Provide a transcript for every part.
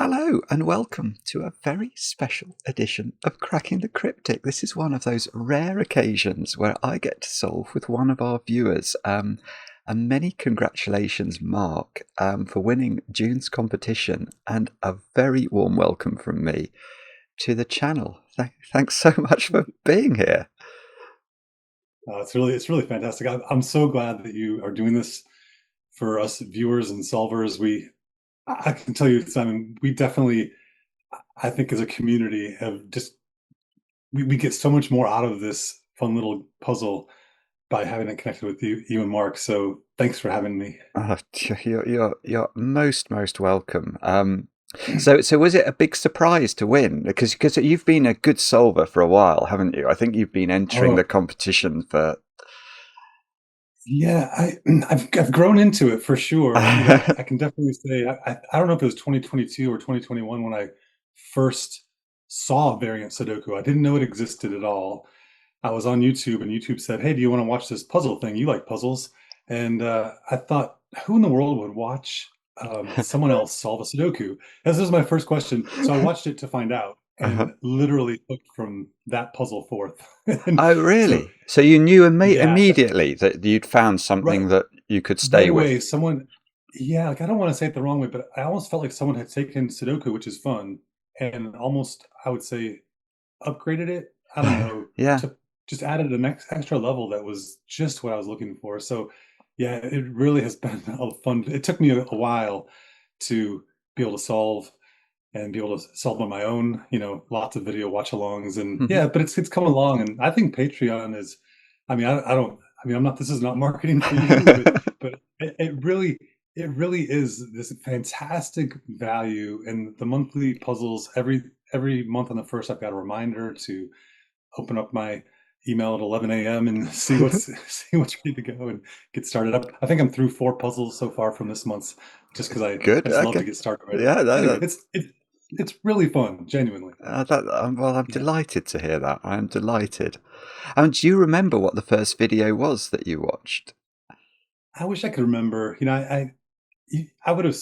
Hello and welcome to a very special edition of Cracking the Cryptic. This is one of those rare occasions where I get to solve with one of our viewers. And many congratulations, Mark, for winning June's competition, and a very warm welcome from me to the channel. Thanks so much for being here. It's really fantastic. I'm so glad that you are doing this for us viewers and solvers. I can tell you, Simon, we definitely, I think as a community have we get so much more out of this fun little puzzle by having it connected with you and Mark. So thanks for having me. You're most welcome. So was it a big surprise to win? Because you've been a good solver for a while, haven't you? I think you've been entering the Oh, competition for. yeah, I've grown into it for sure. I can definitely say I don't know if it was 2022 or 2021 when I first saw variant Sudoku. I didn't know it existed at all. I was on YouTube and YouTube said, "Hey, do you want to watch this puzzle thing? You like puzzles?" And I thought, who in the world would watch someone else solve a Sudoku? This was my first question. So I watched it to find out Uh-huh. and literally hooked from that puzzle forth. And Oh, so, really? So you knew yeah, immediately that you'd found right, something that you could right stay with? away, yeah, like I don't want to say it the wrong way, but I almost felt like someone had taken Sudoku, which is fun, and almost, I would say, upgraded it. I don't know, Yeah. to just added an extra level that was just what I was looking for. So, yeah, it really has been a fun. It took me a while to be able to solve and be able to solve on my own. Lots of video watch-alongs, and yeah, but it's come along, and I think Patreon is. I mean, I don't. I mean, I'm not. This is not marketing for you, but it really is this fantastic value, and the monthly puzzles every month on the first, I've got a reminder to open up my email at 11 a.m. and see what's ready to go and get started up. I think I'm through 4 puzzles so far from this month's, just because I Good. just love to Okay. get started right away. Yeah. Anyway, it's really fun, genuinely. Well, I'm Yeah, delighted to hear that. I am delighted. And do you remember what the first video was that you watched? I wish I could remember. I would have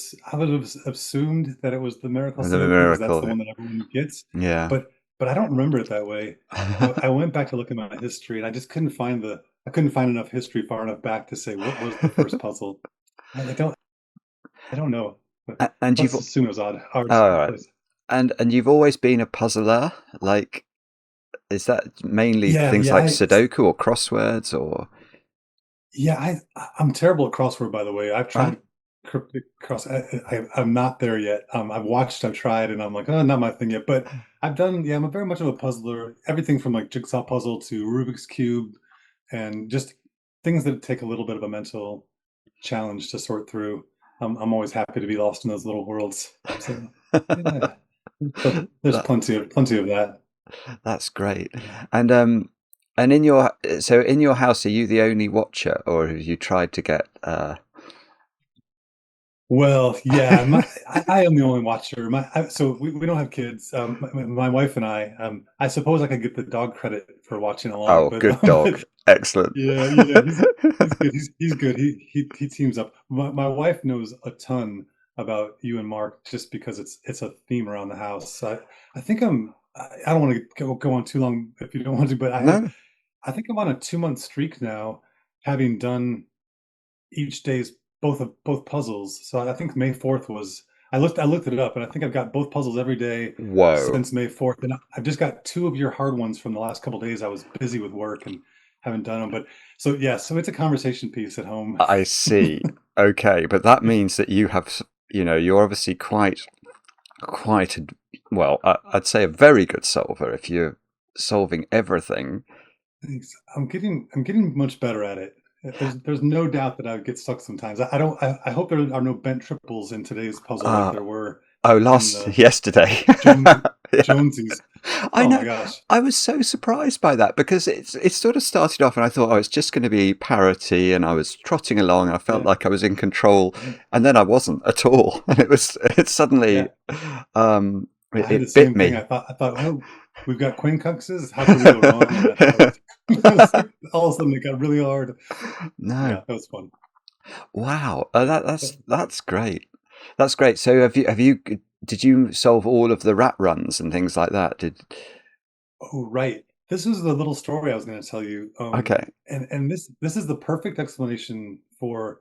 assumed that it was the Miracle The Sudoku because that's miracle. the one that everyone gets, Yeah. but I don't remember it that way. I went back to look at my history and I just couldn't find enough history far enough back to say what was the first puzzle. I don't know, but And you've let's assume it was ours all right. someplace. And you've always been a puzzler. Like, is that mainly Yeah, things yeah, like Sudoku or crosswords or? yeah. I'm terrible at crossword, by the way. I've Ah, tried cryptic cross. I'm not there yet. I've tried, and I'm like, oh, not my thing yet. But I've done. Yeah, I'm very much of a puzzler. Everything from like jigsaw puzzle to Rubik's cube, and just things that take a little bit of a mental challenge to sort through. I'm always happy to be lost in those little worlds. So yeah, but there's that plenty of that. that's great. Yeah. And um, and in your house, are you the only watcher, or have you tried to get? Well, yeah, I am the only watcher. So we don't have kids. My wife and I suppose I could get the dog credit for watching along, Oh, but, good dog. Excellent. yeah, he's good. He's good. He teams up. My wife knows a ton about you and Mark just because it's a theme around the house. I think I don't want to go on too long if you don't want to, but No. I think I'm on a 2 month streak now, having done each day's both puzzles. So I think May 4th was I looked it up and I think I've got both puzzles every day Whoa. since May 4th. And I've just got two of your hard ones from the last couple of days. I was busy with work and haven't done them. But so yeah, so it's a conversation piece at home. I see. Okay, but that means that you're obviously quite a, well, I'd say a very good solver if you're solving everything. Thanks. I'm getting much better at it. There's no doubt that I would get stuck sometimes. I don't I hope there are no bent triples in today's puzzle like Uh, there were oh, in last the yesterday. Jones Yeah. Jonesy's. I Oh my know. gosh. I was so surprised by that because it sort of started off and I thought, oh, it's just going to be parity, and I was trotting along and I felt Yeah. like I was in control, and then I wasn't at all. And it Yeah. suddenly I had the it bit same thing. me. I thought, oh, we've got quincunxes. How could we go wrong in that house? It was like, all of a sudden it got really hard. No. Yeah, that was fun. Wow. But That's great. That's great. So did you solve all of the rat runs and things like that? Oh, right. This is the little story I was going to tell you. Okay. And this is the perfect explanation for,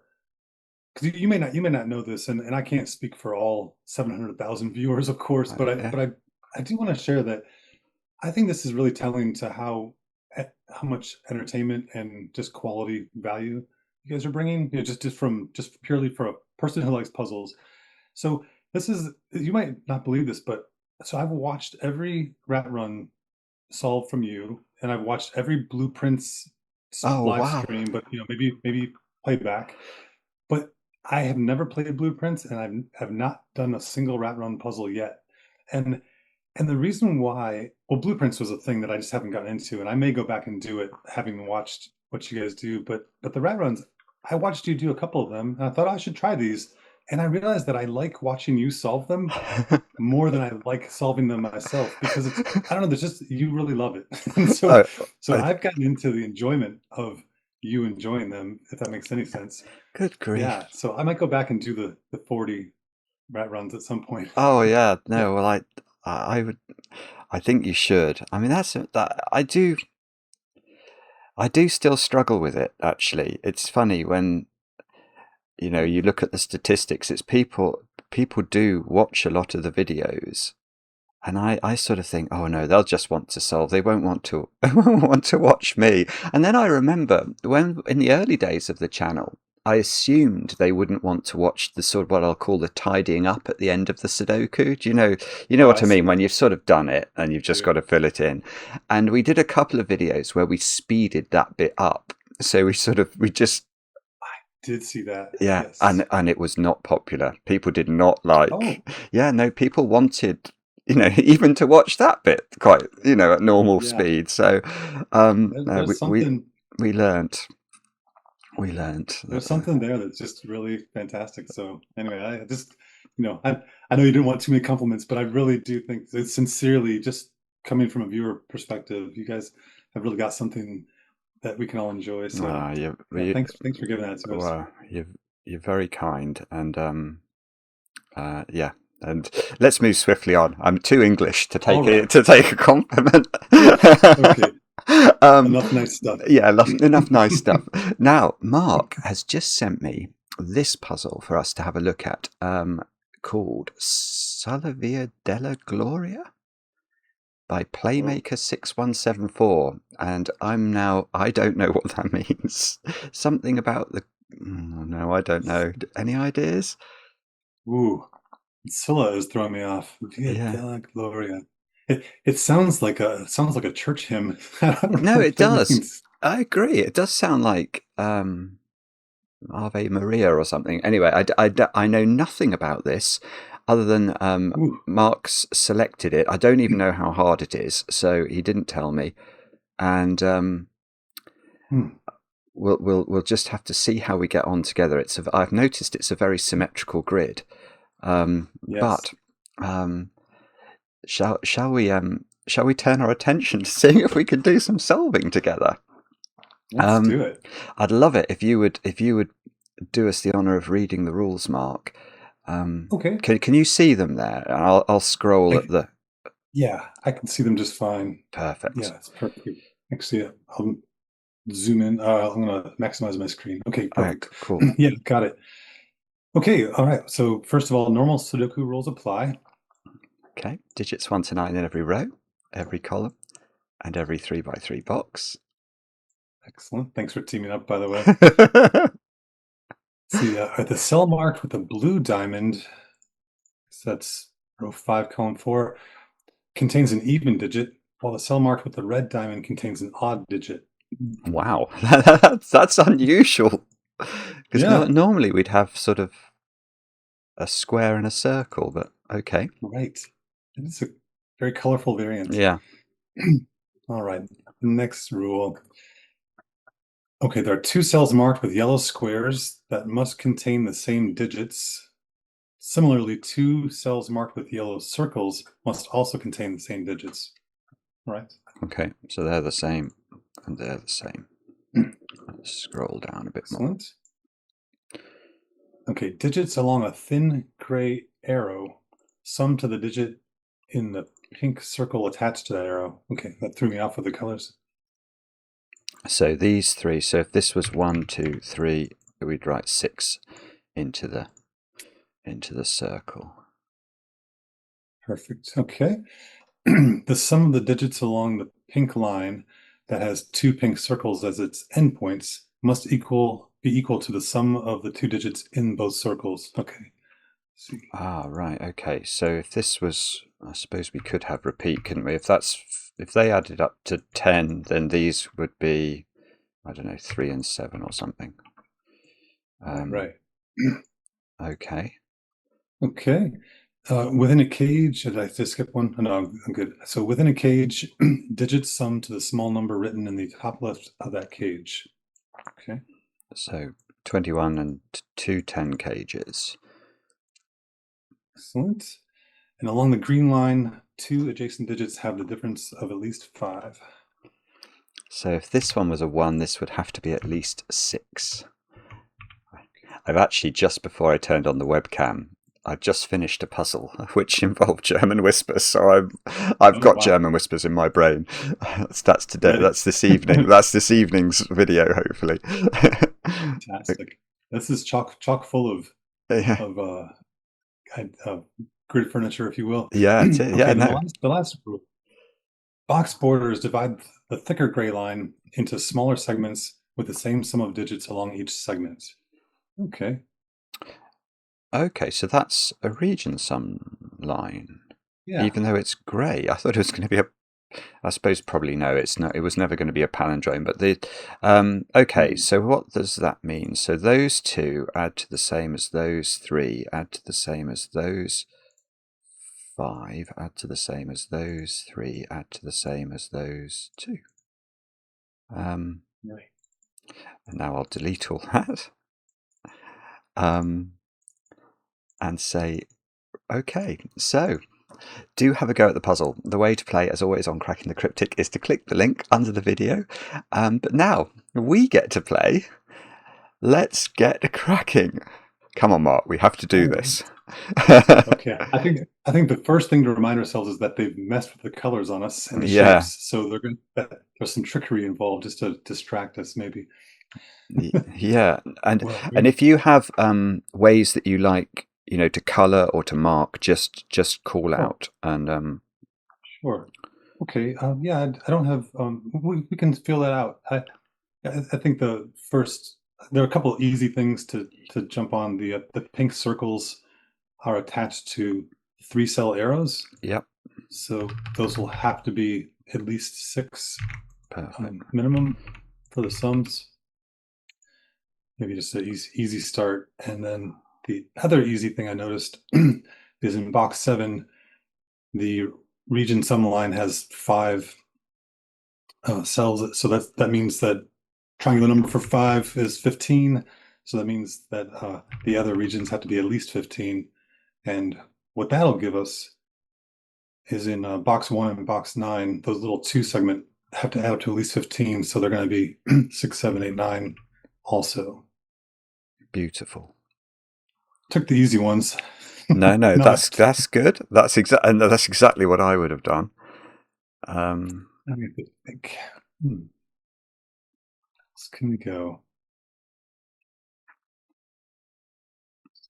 because you may not know this, and I can't speak for all 700,000 viewers, of course, but I Yeah. but I do want to share that I think this is really telling to how much entertainment and just quality value you guys are bringing, just purely for a person who likes puzzles. So this is, you might not believe this, but so I've watched every rat run solved from you, and I've watched every blueprints Oh, live wow. stream, but maybe playback. But I have never played blueprints, and have not done a single rat run puzzle yet. And and the reason why, well, blueprints was a thing that I just haven't gotten into, and I may go back and do it, having watched what you guys do. But the rat runs, I watched you do a couple of them, and I thought I should try these. And I realized that I like watching you solve them more than I like solving them myself, because it's, I don't know, there's just, you really love it. And so Oh, so I, I've gotten into the enjoyment of you enjoying them, if that makes any sense. good Yeah, grief. so I might go back and do the 40 rat runs at some point. Oh, yeah. Yeah. No, well, I would, I think you should. I mean, I do still struggle with it, actually. It's funny when, you look at the statistics, it's people do watch a lot of the videos. And I sort of think, oh no, they'll just want to solve. They won't want to won't want to watch me. And then I remember when in the early days of the channel, I assumed they wouldn't want to watch the sort of what I'll call the tidying up at the end of the Sudoku. Do you know Oh, what I I mean? see. When you've sort of done it and you've just Do. got to fill it in. And we did a couple of videos where we speeded that bit up. So we just Did see that. yeah, Yes. and it was not popular. People did not like. Oh, Yeah, no, people wanted, even to watch that bit quite, at normal yeah. speed. So, no, There's something we learnt, we learnt that. there's something there that's just really fantastic. So anyway, I just, I know you didn't want too many compliments, but I really do think that, sincerely, just coming from a viewer perspective, you guys have really got something that we can all enjoy. So You, yeah, you, thanks for giving that to us. well, you're very kind, and yeah. And let's move swiftly on. I'm too English to All take right. it to take a compliment. Okay. um, Enough nice stuff. yeah, enough nice stuff. Now, Mark has just sent me this puzzle for us to have a look at, called Sulla Via Della Gloria by Oh, Playmaker6174. And I don't know what that means. Something about no, I don't know. Any ideas? ooh. Scylla is throwing me off. Via Yeah. Della Gloria. It sounds like a church hymn. I don't know No, what it that does. means. I agree. It does sound like Ave Maria or something. Anyway, I know nothing about this other than Ooh. Mark's selected it. I don't even know how hard it is, so he didn't tell me. And Hmm. we'll just have to see how we get on together. I've noticed it's a very symmetrical grid. Yes. But um, shall we turn our attention to seeing if we can do some solving together? Let's do it. I'd love it if you would do us the honour of reading the rules, Mark. Okay. Can you see them there? And I'll scroll at I, the yeah, I can see them just fine. perfect. Yeah, it's perfect. Actually, I'll zoom in. I'm gonna maximize my screen. Okay, All right, perfect. cool. Yeah, got it. Okay, all right. So first of all, normal Sudoku rules apply. Okay, digits 1 to 9 in every row, every column, and every 3 by 3 box. Excellent. Thanks for teaming up, by the way. Let's see, the cell marked with a blue diamond, so that's row 5, column 4, contains an even digit, while the cell marked with the red diamond contains an odd digit. Wow, that's unusual. Because Yeah, normally we'd have sort of a square and a circle, but okay. right. It is a very colorful variant. Yeah. All right, next rule. Okay, there are two cells marked with yellow squares that must contain the same digits. Similarly, two cells marked with yellow circles must also contain the same digits. All right. Okay, so they're the same, and they're the same. Let's scroll down a bit more. Excellent. Okay, digits along a thin gray arrow, sum to the digit in the pink circle attached to that arrow. Okay, that threw me off with the colors. So these three, so if this was 1, 2, 3, we'd write 6 into the circle. Perfect. Okay. The sum of the digits along the pink line that has two pink circles as its endpoints must be equal to the sum of the two digits in both circles. Okay. Let's see. Ah, right. Okay. So if this was, I suppose we could have repeat, couldn't we? If they added up to 10, then these would be, I don't know, 3 and 7 or something. Right. Okay. Okay. Within a cage, did I just skip one? No, I'm good. So within a cage, digits sum to the small number written in the top left of that cage. Okay. So 21 and 2 10 cages. Excellent. And along the green line, two adjacent digits have the difference of at least 5. So if this one was a 1, this would have to be at least 6. I've actually, just before I turned on the webcam, I've just finished a puzzle which involved German whispers, so I've Oh, got wow. German whispers in my brain. That's today. Ready? That's this evening. That's this evening's video, hopefully. Fantastic. This is chock full Yeah, of grid furniture, if you will. yeah, Okay, yeah. then No, the last rule. Box borders divide the thicker gray line into smaller segments with the same sum of digits along each segment. Okay. okay. So that's a region sum line, Yeah. even though it's grey. I thought it was going to be a. I suppose probably no. It's not. It was never going to be a palindrome. But the. Okay. So what does that mean? So those two add to the same as those three. Add to the same as those 5. Add to the same as those 3. Add to the same as those 2. Right. And now I'll delete all that. And say, okay, so do have a go at the puzzle. The way to play, as always, on Cracking the Cryptic is to click the link under the video. But now we get to play. Let's get cracking. Come on, Mark, we have to do this. Okay. I think the first thing to remind ourselves is that they've messed with the colors on us and the Yeah. shapes. So there's some trickery involved just to distract us, maybe. Yeah, and Well, if you have ways that you like, to color or to mark, just call oh, out. And sure. Okay. Yeah, I don't have. We can fill that out. I think there are a couple of easy things to jump on. The pink circles are attached to 3-cell arrows, yep, so those will have to be at least 6 perfect. minimum for the sums. Maybe just an easy start. And then the other easy thing I noticed is in box 7, the region sum line has 5 cells. So that means that triangular number for 5 is 15. So that means that the other regions have to be at least 15. And what that'll give us is in box 1 and box 9, those little 2 segment have to add up to at least 15. So they're going to be 6, 7, 8, 9 also. Beautiful. Took the easy ones. No, Not, that's good. That's exactly what I would have done. I mean, think. Else can we go?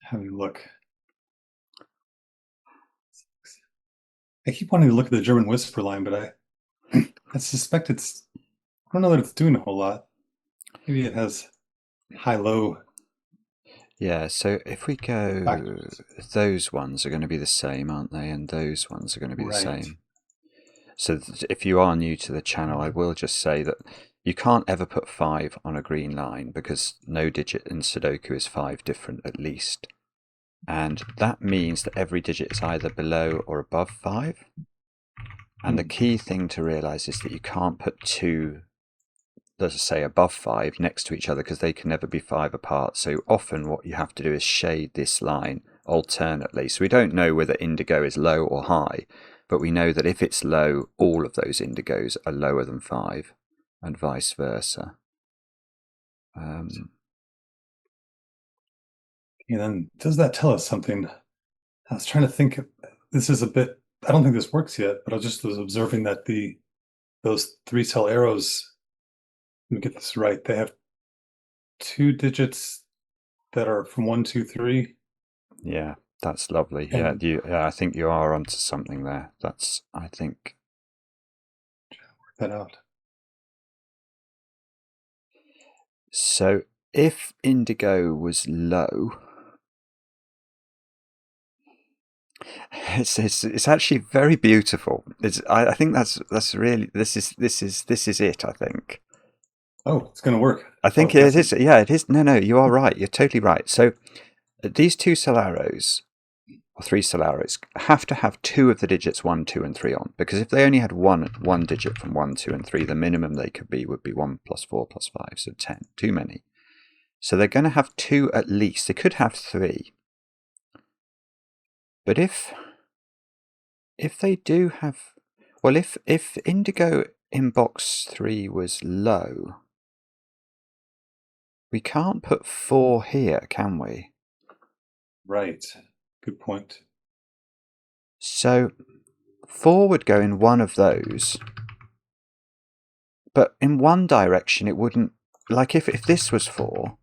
Having a look. I keep wanting to look at the German whisper line, but I suspect I don't know that it's doing a whole lot. Maybe it has high-low Yeah, so if we go, factors. those ones are going to be the same, aren't they? And those ones are going to be the Right. same. So if you are new to the channel, I will just say that you can't ever put 5 on a green line because no digit in Sudoku is 5 different at least. And that means that every digit is either below or above 5. And the key thing to realize is that you can't put 2, let's say, above 5 next to each other because they can never be 5 apart. So often what you have to do is shade this line alternately. So we don't know whether indigo is low or high, but we know that if it's low, all of those indigos are lower than 5 and vice versa. And then does that tell us something? I was trying to think. This is a bit. I don't think this works yet, but I just was observing that those three cell arrows. Let me get this right. They have two digits that are from 1, 2, 3, Yeah, that's lovely. Yeah, and I think you are onto something there. I think. work that out. So if indigo was low, it's actually very beautiful. I think that's really this is it. I think. Oh, it's going to work. I I think was it guessing. is. Yeah, it is. No, you are right. You're totally right. So these two cell arrows or three cell arrows have to have two of the digits 1, 2, and 3 on, because if they only had one digit from 1, 2, and 3, the minimum they could be would be 1 plus 4 plus 5, so 10. Too many. So they're going to have two at least. They could have three. But if they do have, well, if indigo in box 3 was low, we can't put 4 here, can we? Right. Good point. So 4 would go in one of those, but in one direction it wouldn't. Like if this was 4,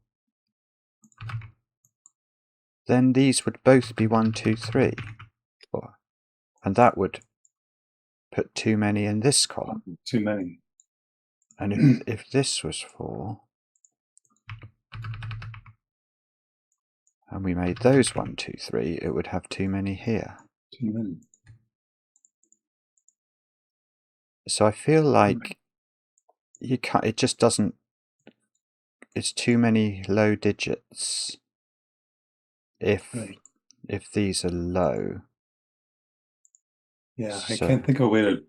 then these would both be 1, 2, 3, 4, and that would put too many in this column. Too many. And if this was 4, and we made those 1, 2, 3, it would have too many here. Too many. So I feel like you can't. It just doesn't. It's too many low digits. If these are low. Yeah, So. I can't think of a way to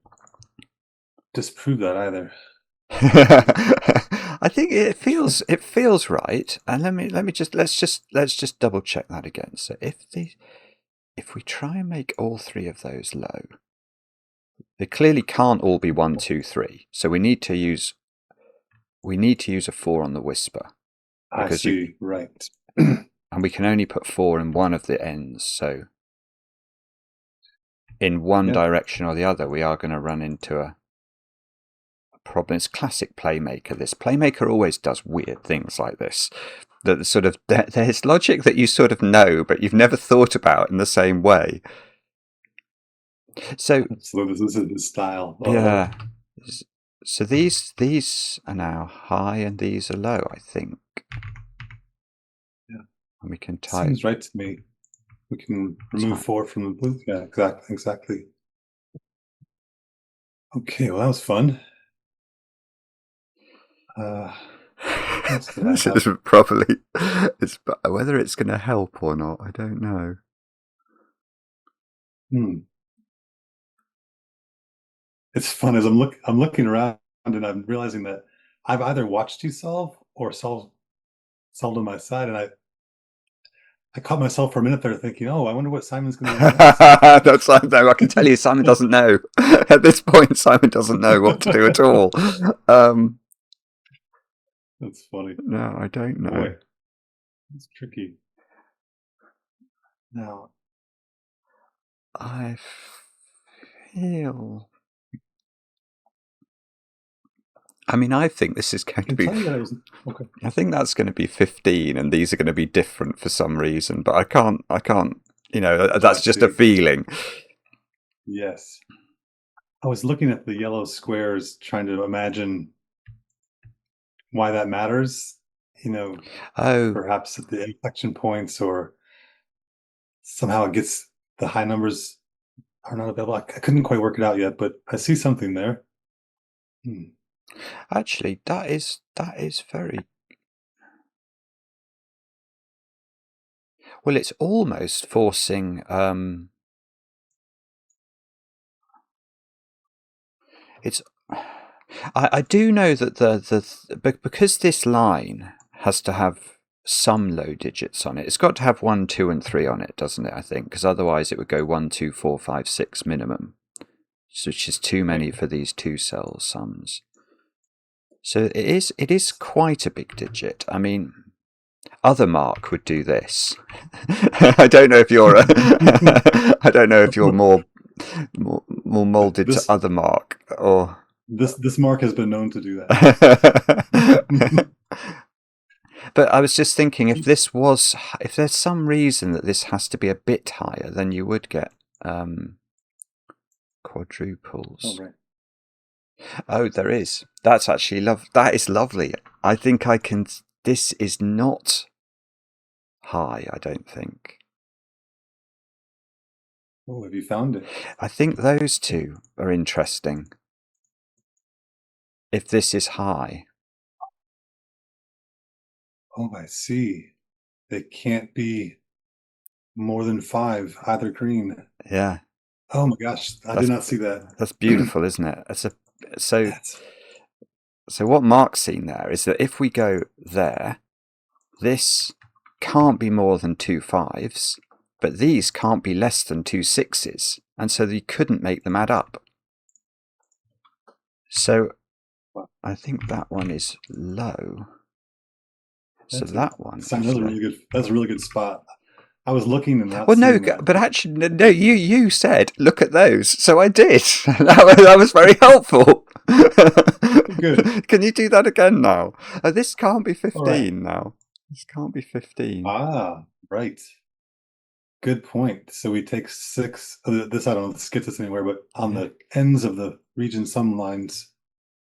disprove that either. I think it feels right, and let's just double check that again. So if we try and make all three of those low, they clearly can't all be 1, 2, 3. So we need to use a 4 on the whisper. I see. Right. And we can only put 4 in one of the ends. So in one direction or the other, we are going to run into a problem. It's classic Playmaker. This Playmaker always does weird things like this. That sort of there's logic that you sort of know, but you've never thought about in the same way. So this is his style. Yeah. So these are now high and these are low, I think. Yeah. And we can type. Seems right to me. We can remove 4 from the blue. Yeah, exactly. Okay, well, that was fun. This is probably whether it's going to help or not, I don't know. It's fun as I'm looking around and I'm realizing that I've either watched you solve or solved on my side, and I caught myself for a minute there thinking, "Oh, I wonder what Simon's going to do next." That's no, I can tell you, Simon doesn't know. At this point, Simon doesn't know what to do at all. That's funny. No, I don't know. Boy, it's tricky. Now, I feel. I mean, I think this is going to be. Okay. I think that's going to be 15, and these are going to be different for some reason. But I can't. You know, that's just a feeling. Yes. I was looking at the yellow squares, trying to imagine why that matters. You know, perhaps at the inflection points, or somehow it gets the high numbers are not available. I couldn't quite work it out yet, but I see something there. Actually, that is very. Well, it's almost forcing. It's. I do know that because this line has to have some low digits on it. It's got to have 1, 2, and 3 on it, doesn't it? I think, because otherwise it would go 1, 2, 4, 5, 6 minimum, which is too many for these two cell sums. So it is quite a big digit. I mean, Other Mark would do this. I don't know if you're I don't know if you're more molded to This Other Mark or this mark has been known to do that. Yes. But I was just thinking, if there's some reason that this has to be a bit higher, then you would get quadruples. Oh, right. Oh, there is. That's actually that is lovely. I think I can. This is not high, I don't think. Oh, have you found it? I think those two are interesting. If this is high. Oh, I see. They can't be more than 5, either green. Yeah. Oh my gosh, I did not see that. That's beautiful, isn't it? So That's what Mark's seen there is that if we go there, this can't be more than 2 5s, but these can't be less than 2 6s, and so you couldn't make them add up. So I think that one is low. So that one is low. That's a really good spot. I was looking and not Well, no, seeing that. but actually, no. You said look at those, so I did. That was very helpful. Good. Can you do that again now? This can't be 15 right. now. This can't be 15. Ah, right. Good point. So we take 6. This I don't know if this gets us anywhere, but on the ends of the region sum lines,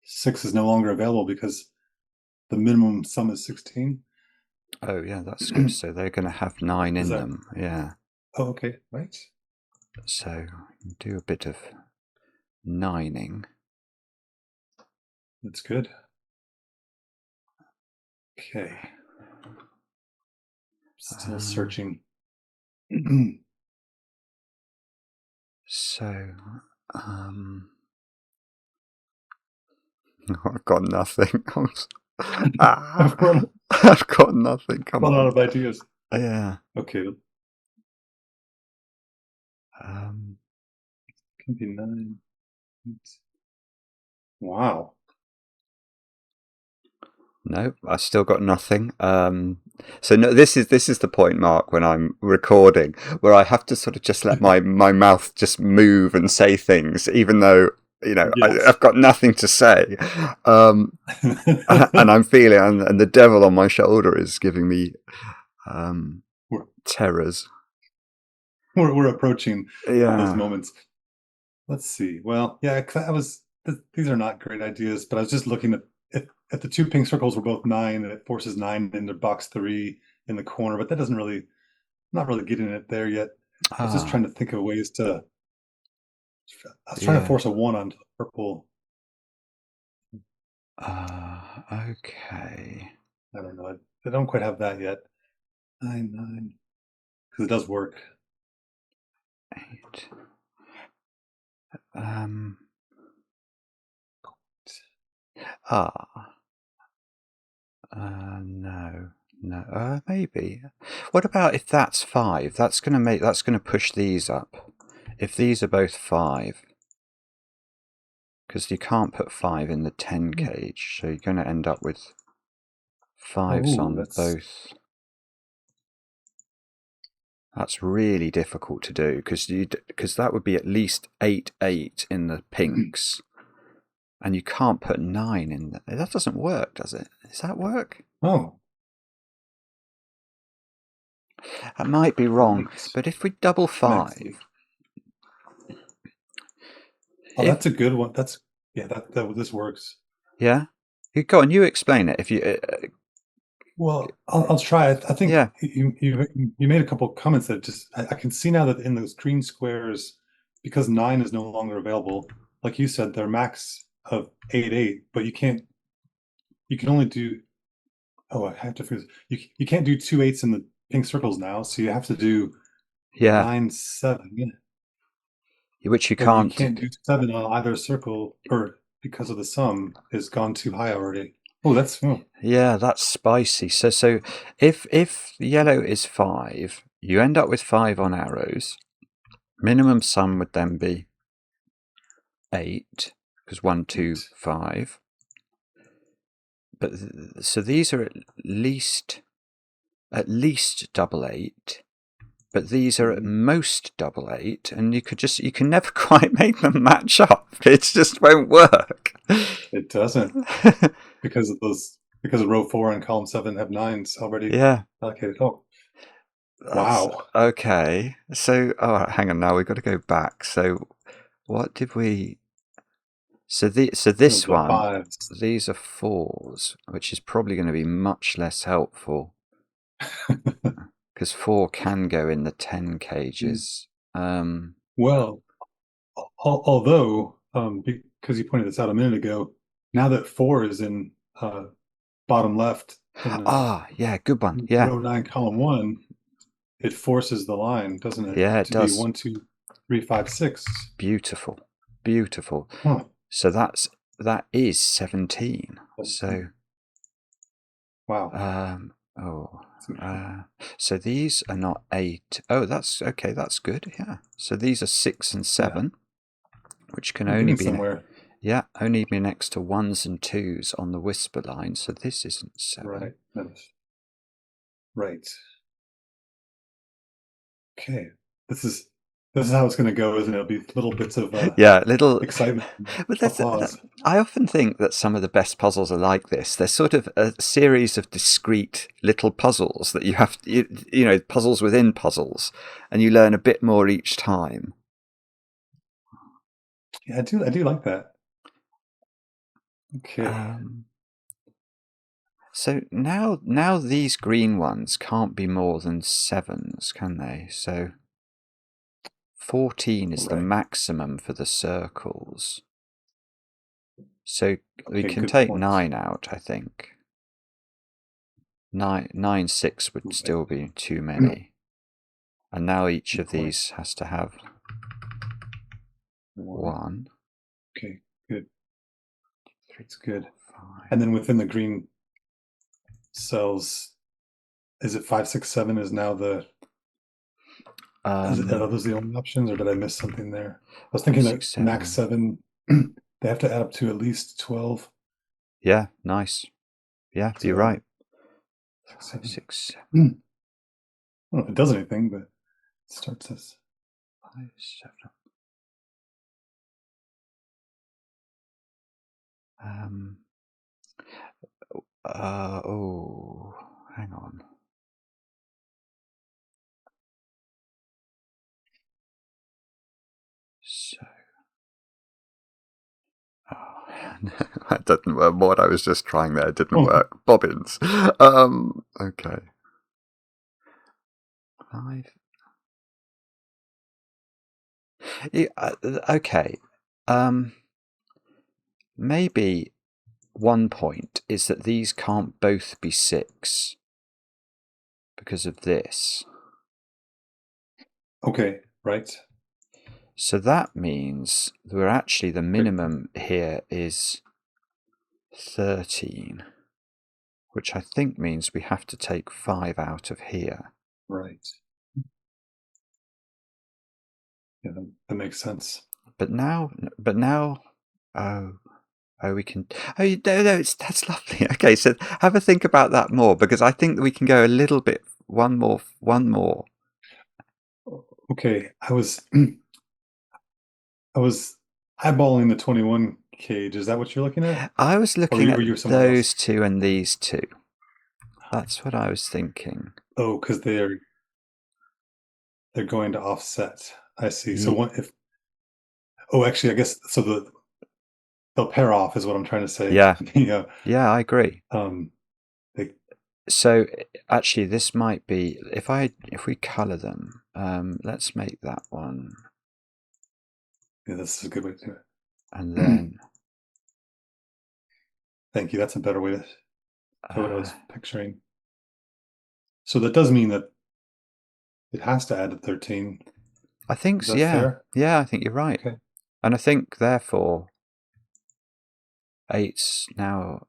6 is no longer available because the minimum sum is 16. Oh yeah, that's good. So they're going to have 9 in them. Yeah. Oh, okay. Right. So do a bit of nining. That's good. Okay. Still searching. So, I've got nothing. I've got nothing. Come on. Out of ideas. Yeah. Okay. Can be 9. Wow. No, I still got nothing. So no, this is the point, Mark, when I'm recording, where I have to sort of just let my mouth just move and say things, even though Yes. I've got nothing to say, and I'm feeling, and the devil on my shoulder is giving me terrors. We're approaching those Yeah. moments. Let's see. Well, yeah, these are not great ideas, but I was just looking at the 2 pink circles were both 9, and it forces 9 into box 3 in the corner, but that doesn't really, not really getting it there yet. I was just trying to think of ways to. I was trying to force a 1 onto the purple. Okay. I don't know. I don't quite have that yet. 9, because it does work. 8. No. Maybe. What about if that's 5? That's gonna push these up. If these are both 5, because you can't put 5 in the 10 cage, so you're going to end up with 5s on both. That's really difficult to do because that would be at least 8 in the pinks, and you can't put 9 in there. That doesn't work, does it? Does that work? Oh, that might be wrong. But if we double 5, that's a good one. That this works. Yeah, you go on. You explain it if you. Well, I'll try it. I think you made a couple of comments that just I can see now that in those green squares, because 9 is no longer available, like you said, they're max of 8, but you can only do. Oh, I have to figure this. You can't do 2 8s in the pink circles now, so you have to do 9 7. Which you but can't. You can't do 7 on either circle, or because of the sum is gone too high already. Oh, that's Yeah, that's spicy. So if yellow is 5, you end up with 5 on arrows. Minimum sum would then be 8, because 1, 2, 5. But so these are at least at least double 8, but these are at most double 8, and you can never quite make them match up. It just won't work. It doesn't, because of row 4 and column 7 have 9s already allocated. Oh, wow. Okay. So, hang on. Now we've got to go back. So, what did we? So this one, 5s. These are 4s, which is probably going to be much less helpful. Because 4 can go in the 10 cages. Well, although, because you pointed this out a minute ago, now that 4 is in bottom left, yeah, good one. Yeah, row 9, column 1, it forces the line, doesn't it? Yeah, it does. Be 1, 2, 3, 5, 6. Beautiful. Huh. So that is 17. So, wow. So these are not 8. Oh, that's okay. That's good. Yeah. So these are 6 and 7, which can only be somewhere. Only be next to 1s and 2s on the whisper line. So this isn't 7. Right. Okay. This is how it's going to go, isn't it? It'll be little bits of little excitement. But I often think that some of the best puzzles are like this. They're sort of a series of discrete little puzzles that you have, puzzles within puzzles, and you learn a bit more each time. Yeah, I do like that. Okay. So now these green ones can't be more than 7s, can they? So 14 is the maximum for the circles. So we can take 9 out, I think. 9, 6 would still be too many. And now each of these has to have 1. Okay, good. It's good. 5. And then within the green cells, is it 5, 6, 7 is now the... are those the only options, or did I miss something there? I was thinking that max 7, they have to add up to at least 12. Yeah, nice. Yeah, you're right. 5, 6, 7. I don't know if it does anything, but it starts as 5, 7. Hang on. So, that didn't work. What I was just trying there didn't work. Bobbins. Okay. 5. Okay. Maybe one point is that these can't both be 6 because of this. Okay, right. So that means we're actually, the minimum here is 13, which I think means we have to take 5 out of here. Right. Yeah, that makes sense. But now, we can. Oh, no, that's lovely. Okay, so have a think about that more, because I think that we can go a little bit. One more. Okay, I was eyeballing the 21 cage. Is that what you're looking at? I was looking at those 2 and these 2. That's what I was thinking. Oh, because they're going to offset. I see. So actually, I guess so. They'll pair off, is what I'm trying to say. Yeah. Yeah, I agree. So actually, this might be, if we color them. Let's make that one. Yeah, this is a good way to do it. And then. Thank you. That's a better way to what I was picturing. So that does mean that it has to add to 13. I think so. Yeah. Fair? Yeah, I think you're right. Okay. And I think therefore 8's now.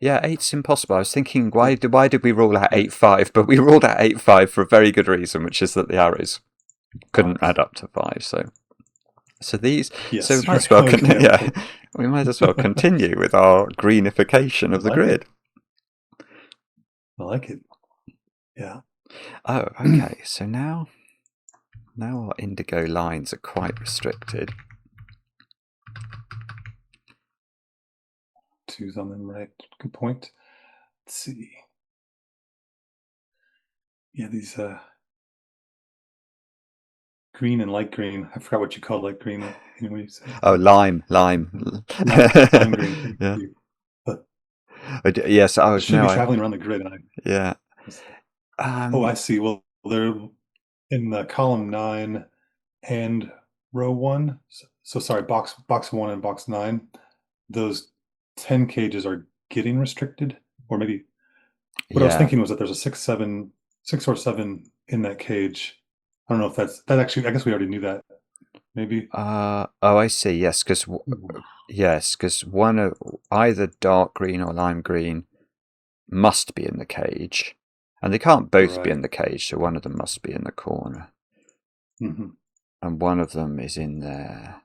Yeah, 8's impossible. I was thinking, why did we rule out 8, 5? But we ruled out 8, 5 for a very good reason, which is that the arrows couldn't add up to 5. So these. Yes, so we might as well. We might as well continue with our greenification of the grid. I like it. Yeah. Oh, okay. So now our indigo lines are quite restricted. Two's on the right. Good point. Let's see. Yeah, these green and light green. I forgot what you call light green. What do you say? Oh, lime. Lime green. Thank Yeah. you. But Yes. it should be traveling around the grid. And yeah. I see. Well, they're in the column 9 and row 1. So sorry, box 1 and box 9. Those 10 cages are getting restricted, or maybe what I was thinking was that there's a 6 or 7 in that cage. I don't know if that actually. I guess we already knew that. Maybe. Oh, I see. Yes, because one of either dark green or lime green must be in the cage, and they can't both be in the cage. So one of them must be in the corner, and one of them is in there.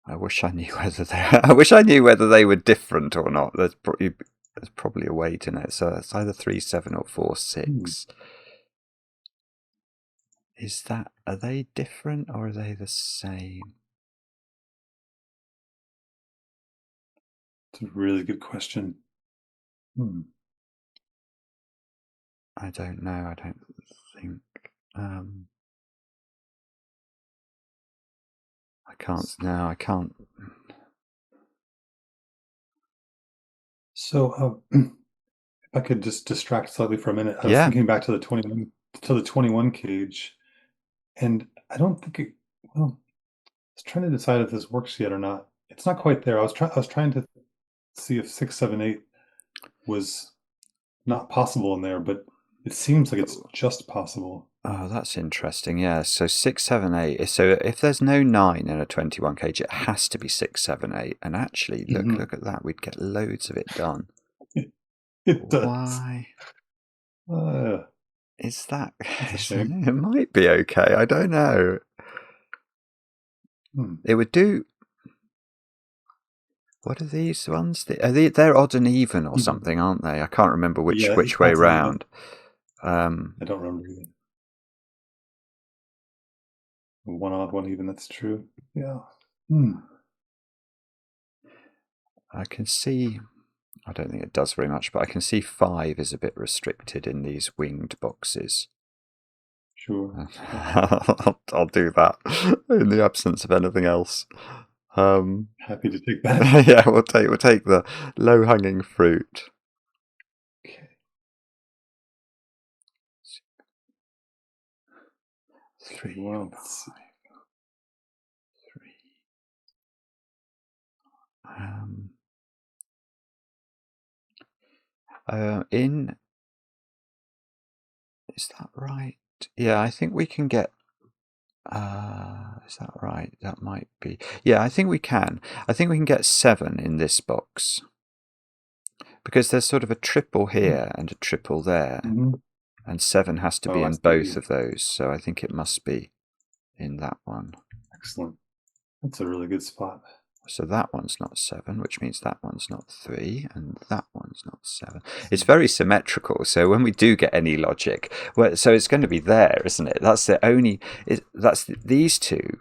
I wish I knew whether they were different or not. There's probably a way to know. So it's either 3, 7, or 4, 6. Are they different or are they the same? It's a really good question. I don't know. I don't think. I can't. No, I can't. So, if I could just distract slightly for a minute, I was thinking back to the 21 cage, and I don't think it. Well, I was trying to decide if this works yet or not. It's not quite there. I was trying to see if 6, 7, 8 was not possible in there, but it seems like it's just possible. Oh, that's interesting. Yeah. So 6, 7, 8. So if there's no 9 in a 21 cage, it has to be 6, 7, 8. And actually, look at that. We'd get loads of it done. It does. Why? Is that? That's a shame. It might be okay. I don't know. It would do. What are these ones? They're odd and even or something, aren't they? I can't remember which way round. I don't remember either. One odd, one even. That's true. Yeah. I can see. I don't think it does very much, but I can see 5 is a bit restricted in these winged boxes. Sure. I'll do that in the absence of anything else. Happy to take that. Yeah, we'll take the low-hanging fruit. Okay. 3, 5, 3. Is that right? Yeah, I think we can get. Is that right? That might be. Yeah, I think we can. I think we can get 7 in this box. Because there's sort of a triple here and a triple there. And 7 has to be in both of those. So I think it must be in that one. Excellent. That's a really good spot. So that one's not 7, which means that one's not 3, and that one's not 7. It's very symmetrical, so when we do get any logic, so it's going to be there, isn't it? That's the only. These two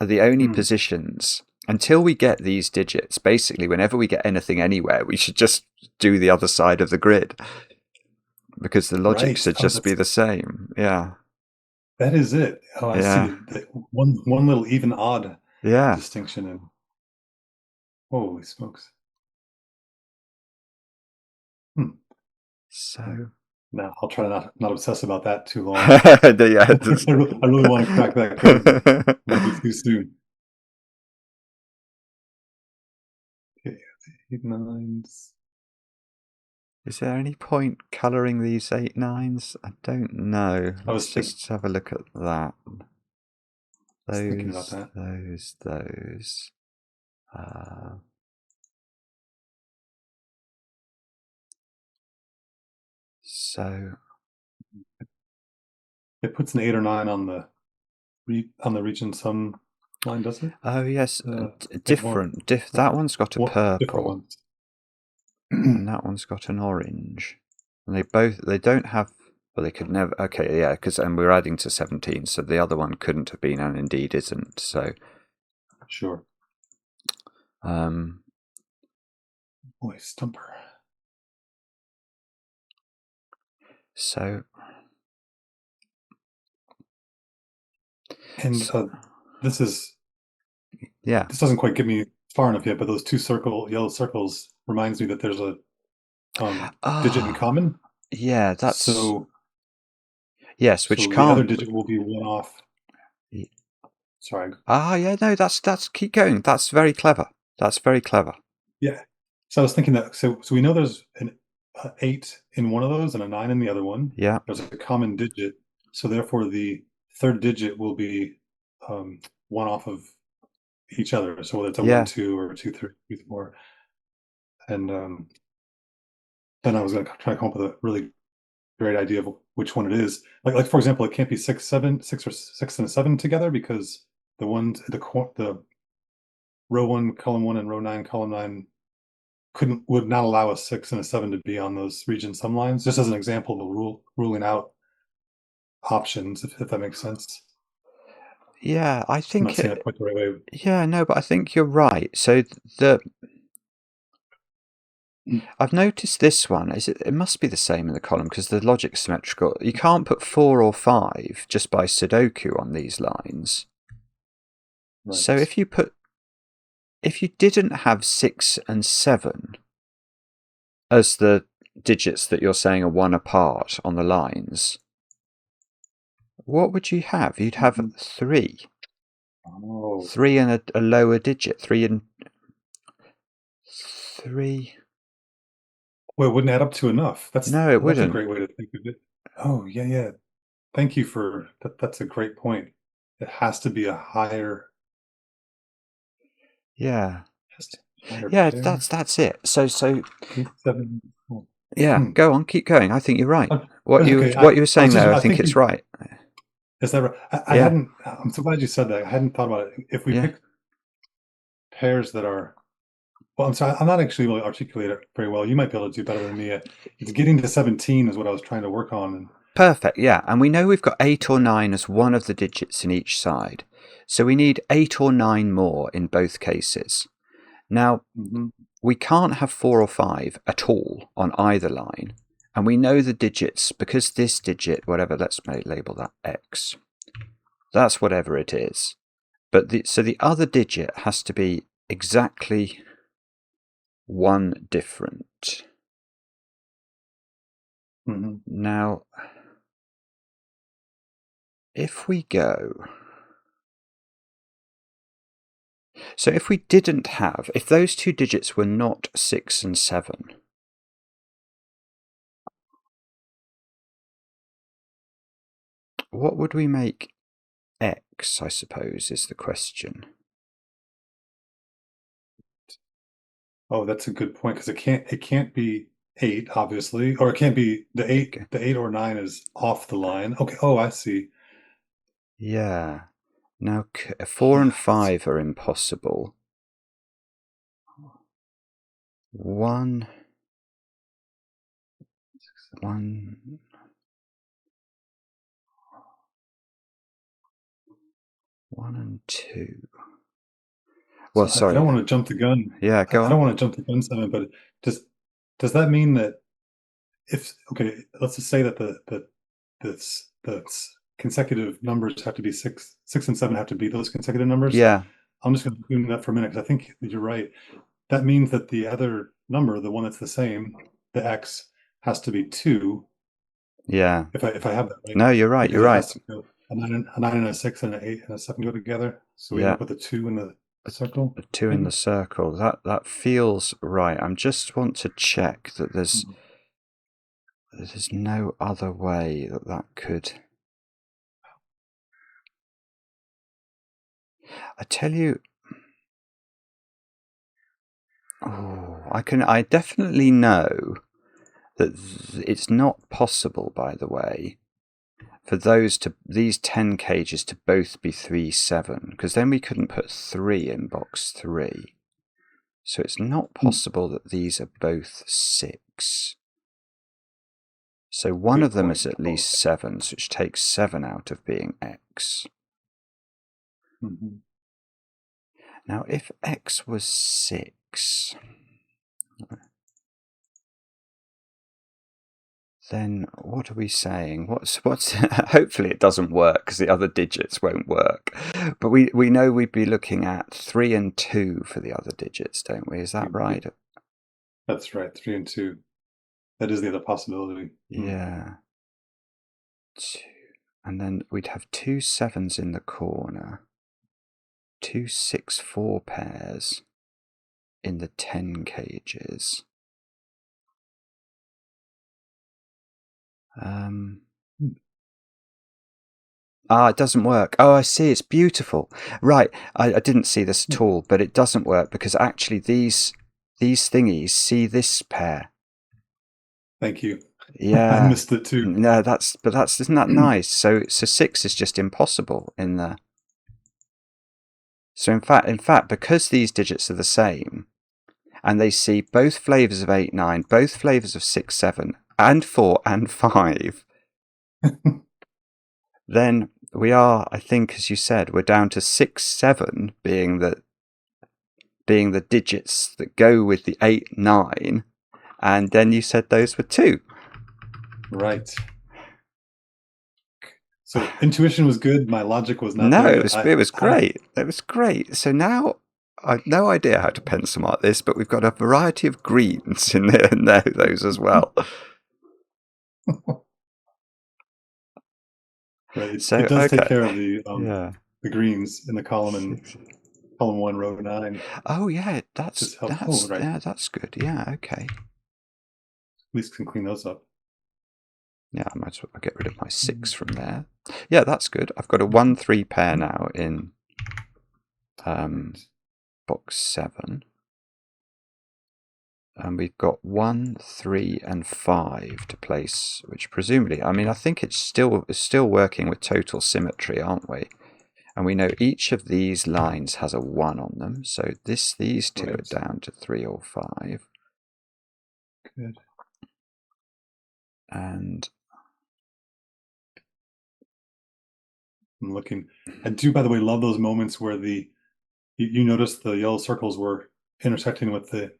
are the only positions until we get these digits. Basically, whenever we get anything anywhere, we should just do the other side of the grid because the logic should just be the same. Yeah. That is it. Oh, I see. One little even odd distinction in. Holy smokes. So now I'll try to not obsess about that too long. I really want to crack that code. Maybe too soon. Okay, 8 9s. Is there any point colouring these 8 9s? I don't know. Let's just have a look at that. I was thinking about that. Those. So it puts an 8 or 9 on the region sum line, does it? Oh yes, different. That one's got a purple. Different ones. and that one's got an orange. And they don't have, well, they could never, okay, yeah, and we're adding to 17, so the other one couldn't have been and indeed isn't, so. Sure. Boy, stumper. So. And this doesn't quite get me far enough yet, but those two yellow circles reminds me that there's a digit in common. Yeah, that's so. Yes, which so can't. The other digit will be one off. Sorry. Yeah, no, that's keep going. That's very clever. That's very clever. Yeah. So I was thinking that. So we know there's an 8 in one of those and a 9 in the other one. Yeah. There's a common digit, so therefore the third digit will be one off of each other. So whether it's a 1, 2, or 2, 3, 2, 4. And then I was going to try to come up with a really great idea of which one it is. Like for example, it can't be 6, 7, 6 or 6 and a 7 together, because the row 1, column 1, and row 9, column 9 would not allow a 6 and a 7 to be on those region sum lines. Just as an example of ruling out options, if that makes sense. Yeah, I think I'm not saying it quite the right way. Yeah, no, but I think you're right. So I've noticed this one. It must be the same in the column because the logic's symmetrical. You can't put 4 or 5 just by Sudoku on these lines. Right. So if you didn't have 6 and 7 as the digits that you're saying are 1 apart on the lines, what would you have? You'd have 3. Oh. 3 and a lower digit. 3 and 3. Well, it wouldn't add up to enough. No, it wouldn't. That's a great way to think of it. Oh, yeah. Thank you for that. That's a great point. It has to be a higher. Yeah. Yeah, that's it. So 8, 7. Yeah, go on, keep going. I think you're right. What you were saying there, I think it's right. Is that right? I hadn't. I'm so glad you said that. I hadn't thought about it. If we pick pairs that are. Well, I'm sorry. I'm not actually really articulate it very well. You might be able to do better than me. It's getting to 17 is what I was trying to work on. Perfect. Yeah, and we know we've got 8 or 9 as one of the digits in each side, so we need 8 or 9 more in both cases. Now, we can't have 4 or 5 at all on either line, and we know the digits because this digit, whatever, let's label that X. That's whatever it is. But so the other digit has to be exactly 1 different. Now, if we go. So if we didn't have, if those two digits were not 6 and 7, what would we make X, I suppose, is the question. Oh, that's a good point, because it can't be 8, obviously, or it can't be the 8. Okay. The 8 or 9 is off the line. Okay. Oh, I see. Yeah. Now 4 and 5 are impossible. 1 and 2. Well, so sorry. I don't want to jump the gun. Yeah, go on. I don't want to jump the gun, Simon, but does that mean that let's just say that the consecutive numbers have to be 6 and 7 have to be those consecutive numbers? Yeah. I'm just going to do that for a minute, because I think you're right. That means that the other number, the one that's the same, the X, has to be 2. Yeah. If I have that right. No, you're right. You're right. A 9 and a 6 and an 8 and a 7 go together. So we end up with a 2 in the circle. A 2 in the circle. That feels right. I just want to check that there's no other way that could. I tell you. Oh, I definitely know that it's not possible, by the way, for these 10 cages to both be 3, 7, because then we couldn't put 3 in box 3. So it's not possible that these are both 6. So one Good of them point. is at least 7, which takes 7 out of being x. Mm-hmm. Now, if x was 6, then what are we saying? What's hopefully it doesn't work because the other digits won't work. But we know we'd be looking at 3 and 2 for the other digits, don't we? Is that right? That's right, 3 and 2. That is the other possibility. Yeah. 2. And then we'd have 2 7s in the corner. 2 6 4 pairs in the 10 cages. It doesn't work. Oh, I see. It's beautiful. Right. I didn't see this at all, but it doesn't work because actually these thingies see this pair. Thank you. I Yeah. missed it too. No, isn't that nice? So 6 is just impossible in the. So in fact, because these digits are the same, and they see both flavors of 8, 9, both flavors of 6, 7, and 4 and 5, then we are, I think, as you said, we're down to 6, 7 being the digits that go with the 8, 9, and then you said those were 2. Right. So intuition was good. My logic was not No, there it yet. was great. It was great. So now I've no idea how to pencil mark this, but we've got a variety of greens in there, those as well. Right. So It does take okay. care of the greens in the column in 6. column 1, row 9. Oh yeah, that's right. yeah, that's good. Yeah, okay. At least can clean those up. Yeah, I might as well get rid of my 6 from there. Yeah, that's good. I've got a 1 3 pair now in box 7. And we've got 1, 3, and 5 to place, which presumably, I mean, I think it's still working with total symmetry, aren't we? And we know each of these lines has a 1 on them, so these two are down to 3 or 5. Good. And I'm looking. I do, by the way, love those moments where you notice the yellow circles were intersecting with the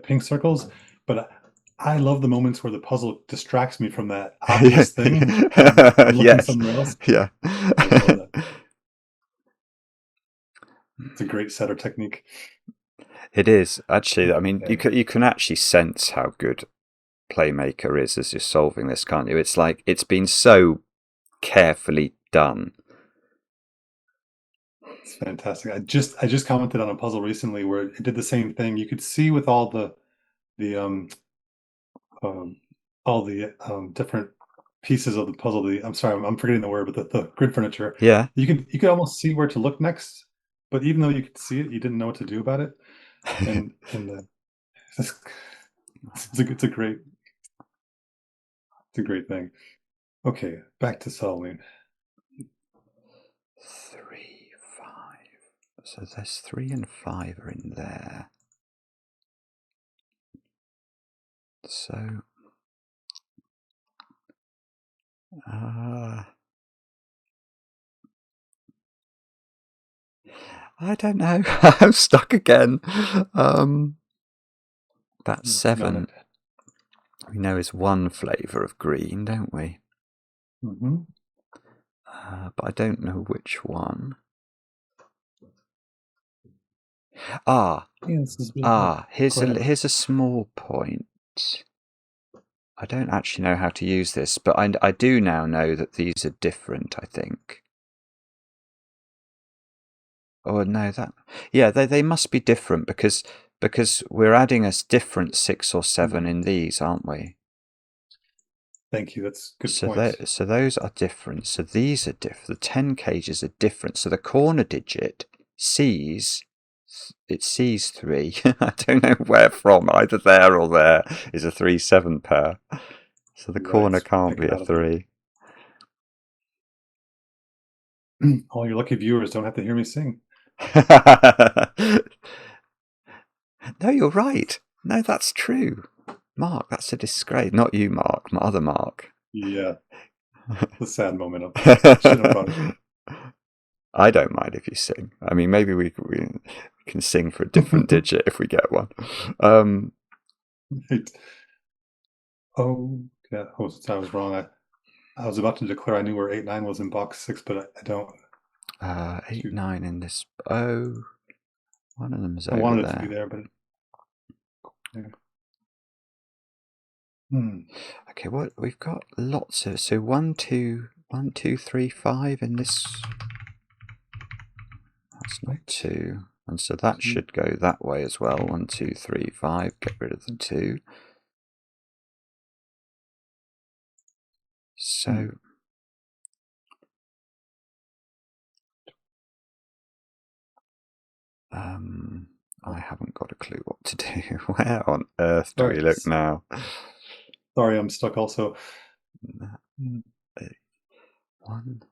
pink circles, but I love the moments where the puzzle distracts me from that obvious thing. I'm looking somewhere else. Yeah. I love that. It's a great setter technique. It is actually. I mean, you can actually sense how good Playmaker is as you're solving this, can't you? It's like it's been so carefully done. It's fantastic. I just commented on a puzzle recently where it did the same thing. You could see with all the different pieces of the puzzle. I'm sorry, I'm forgetting the word, but the grid furniture. Yeah. You could almost see where to look next, but even though you could see it, you didn't know what to do about it. And it's a great thing. Okay, back to solving. 3, 5. So there's 3 and 5 are in there. So I don't know. I'm stuck again. That 7 we know is one flavour of green, don't we? Mm-hmm. But I don't know which one. Here's a small point. I don't actually know how to use this, but I do now know that these are different, I think. Oh no, they must be different because we're adding a different 6 or 7 in these, aren't we? Thank you. That's a good point. So those are different. So these are different. The 10 cages are different. So the corner digit sees 3. I don't know where from. Either there or there is a 3 7 pair. So the corner can't be a 3. All your lucky viewers don't have to hear me sing. No, you're right. No, that's true. Mark, that's a disgrace. Not you, Mark. My other Mark. Yeah, the sad moment of that. Shouldn't have brought it I don't mind if you sing. I mean, maybe we can sing for a different digit if we get one. Right. Oh, yeah. Oh, I was wrong. I was about to declare I knew where 8-9 was in box 6, but I don't. 8, 9 in this. Oh, one of them's I over wanted it there. to be there, but. Yeah. Okay, what we've got lots of. So 1, 2, 1, 2, 3, 5 in this. That's not 2. And so that should go that way as well. 1, 2, 3, 5. Get rid of the 2. So I haven't got a clue what to do. Where on earth do we look now? Sorry, I'm stuck also. 1.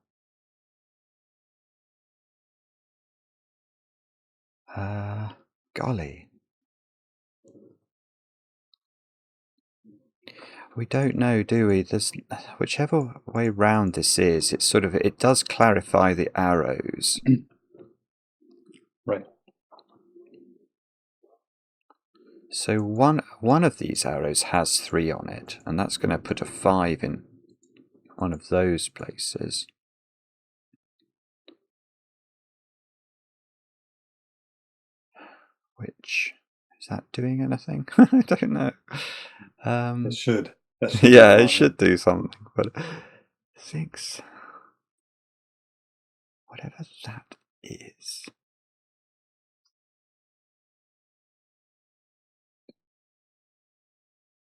Golly. We don't know, do we? There's whichever way round this is, it's sort of, it does clarify the arrows. Right. So one of these arrows has 3 on it, and that's going to put a 5 in one of those places. Which, is that doing anything? I don't know. It should. Yeah, it should do something, but 6, whatever that is.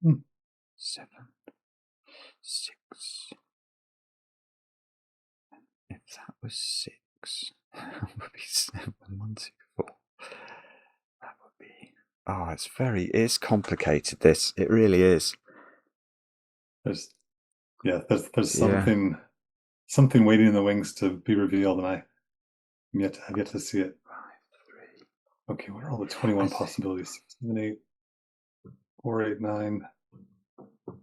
Hmm. 7, 6. If that was 6, that would be 7, 1, 2, 4. That would be. Oh, it's complicated. This, it really is. There's something waiting in the wings to be revealed, and I've yet to see it. 5, 3. Okay, what are all the 21 possibilities? 7, 8, 4, 8, 9,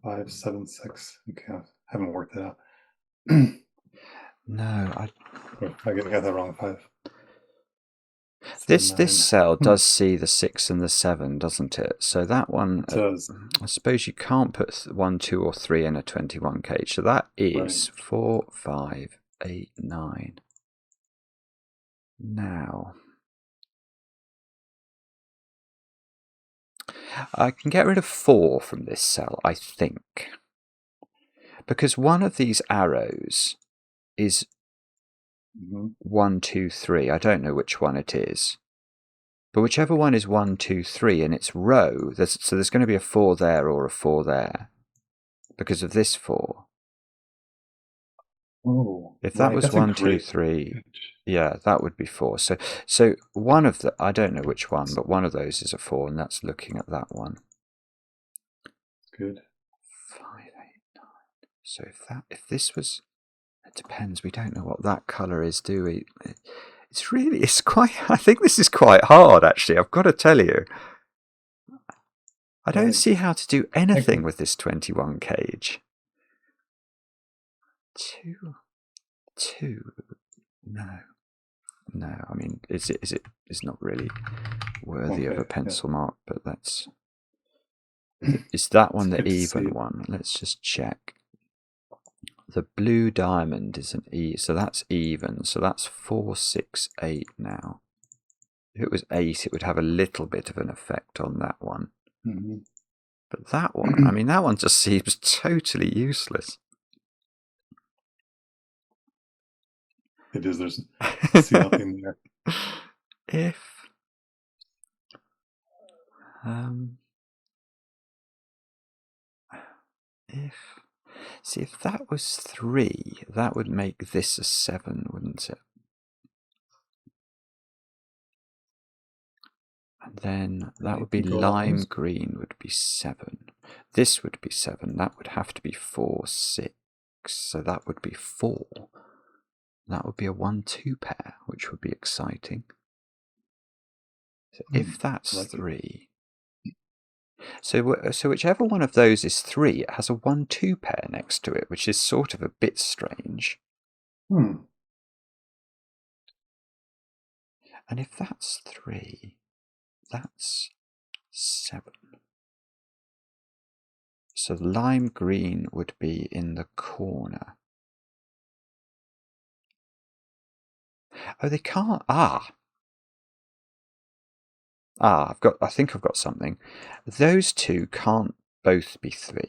5, 7, 6. Okay, I haven't worked it out. No, I got that wrong. 5. This cell does see the 6 and the 7, doesn't it? So that one does. I suppose you can't put 1, 2, or 3 in a 21 cage. So that is 4, 5, 8, 9. Now I can get rid of 4 from this cell, I think, because one of these arrows is 1, 2, 3. I don't know which one it is. But whichever one is 1, 2, 3 in its row, so there's going to be a 4 there or a 4 there because of this 4. Oh, if that was 1, 2, 3, yeah, that would be 4. So one of the, I don't know which one, but one of those is a 4, and that's looking at that one. Good. 5, 8, 9. So if this was, it depends. We don't know what that colour is, do we? It's quite. I think this is quite hard, actually. I've got to tell you. I don't see how to do anything with this 21 cage. 2. No. I mean, it's not really worthy of a pencil mark, but that's. Is that one the even one? Let's just check. The blue diamond is an E, so that's even. So that's 4, 6, 8 now. If it was 8, it would have a little bit of an effect on that one. But that one, I mean, that one just seems totally useless. It is. There's I see nothing there. If that was 3, that would make this a 7, wouldn't it? And then that would be lime green would be 7. This would be 7. That would have to be 4, 6. So that would be 4. That would be a 1, 2 pair, which would be exciting. So if that's 3, So whichever one of those is 3, it has a 1-2 pair next to it, which is sort of a bit strange. Hmm. And if that's 3, that's 7. So lime green would be in the corner. Oh, they can't. I think I've got something. Those two can't both be 3.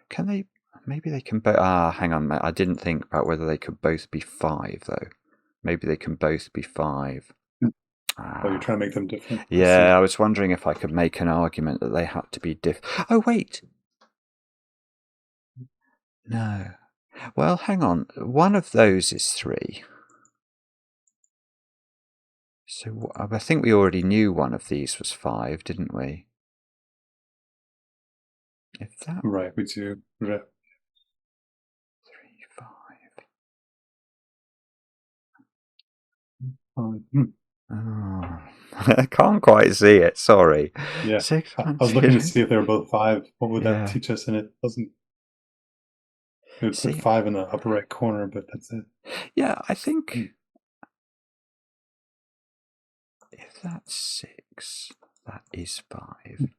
Can they? Maybe they can both. Hang on. I didn't think about whether they could both be 5 though. Maybe they can both be 5. Oh, you're trying to make them different. I Yeah, see. I was wondering if I could make an argument that they had to be Oh, wait. No. Well, hang on. One of those is 3. So I think we already knew one of these was 5, didn't we? If that... Right, we do. Right. 3, 5... Oh, I can't quite see it. Sorry. yeah. 6, I 1, was 2, looking to see if they were both 5. What would that yeah. teach us? And it doesn't. It would put See? 5 in the upper right corner, but that's it. Yeah, I think if that's 6, that is 5.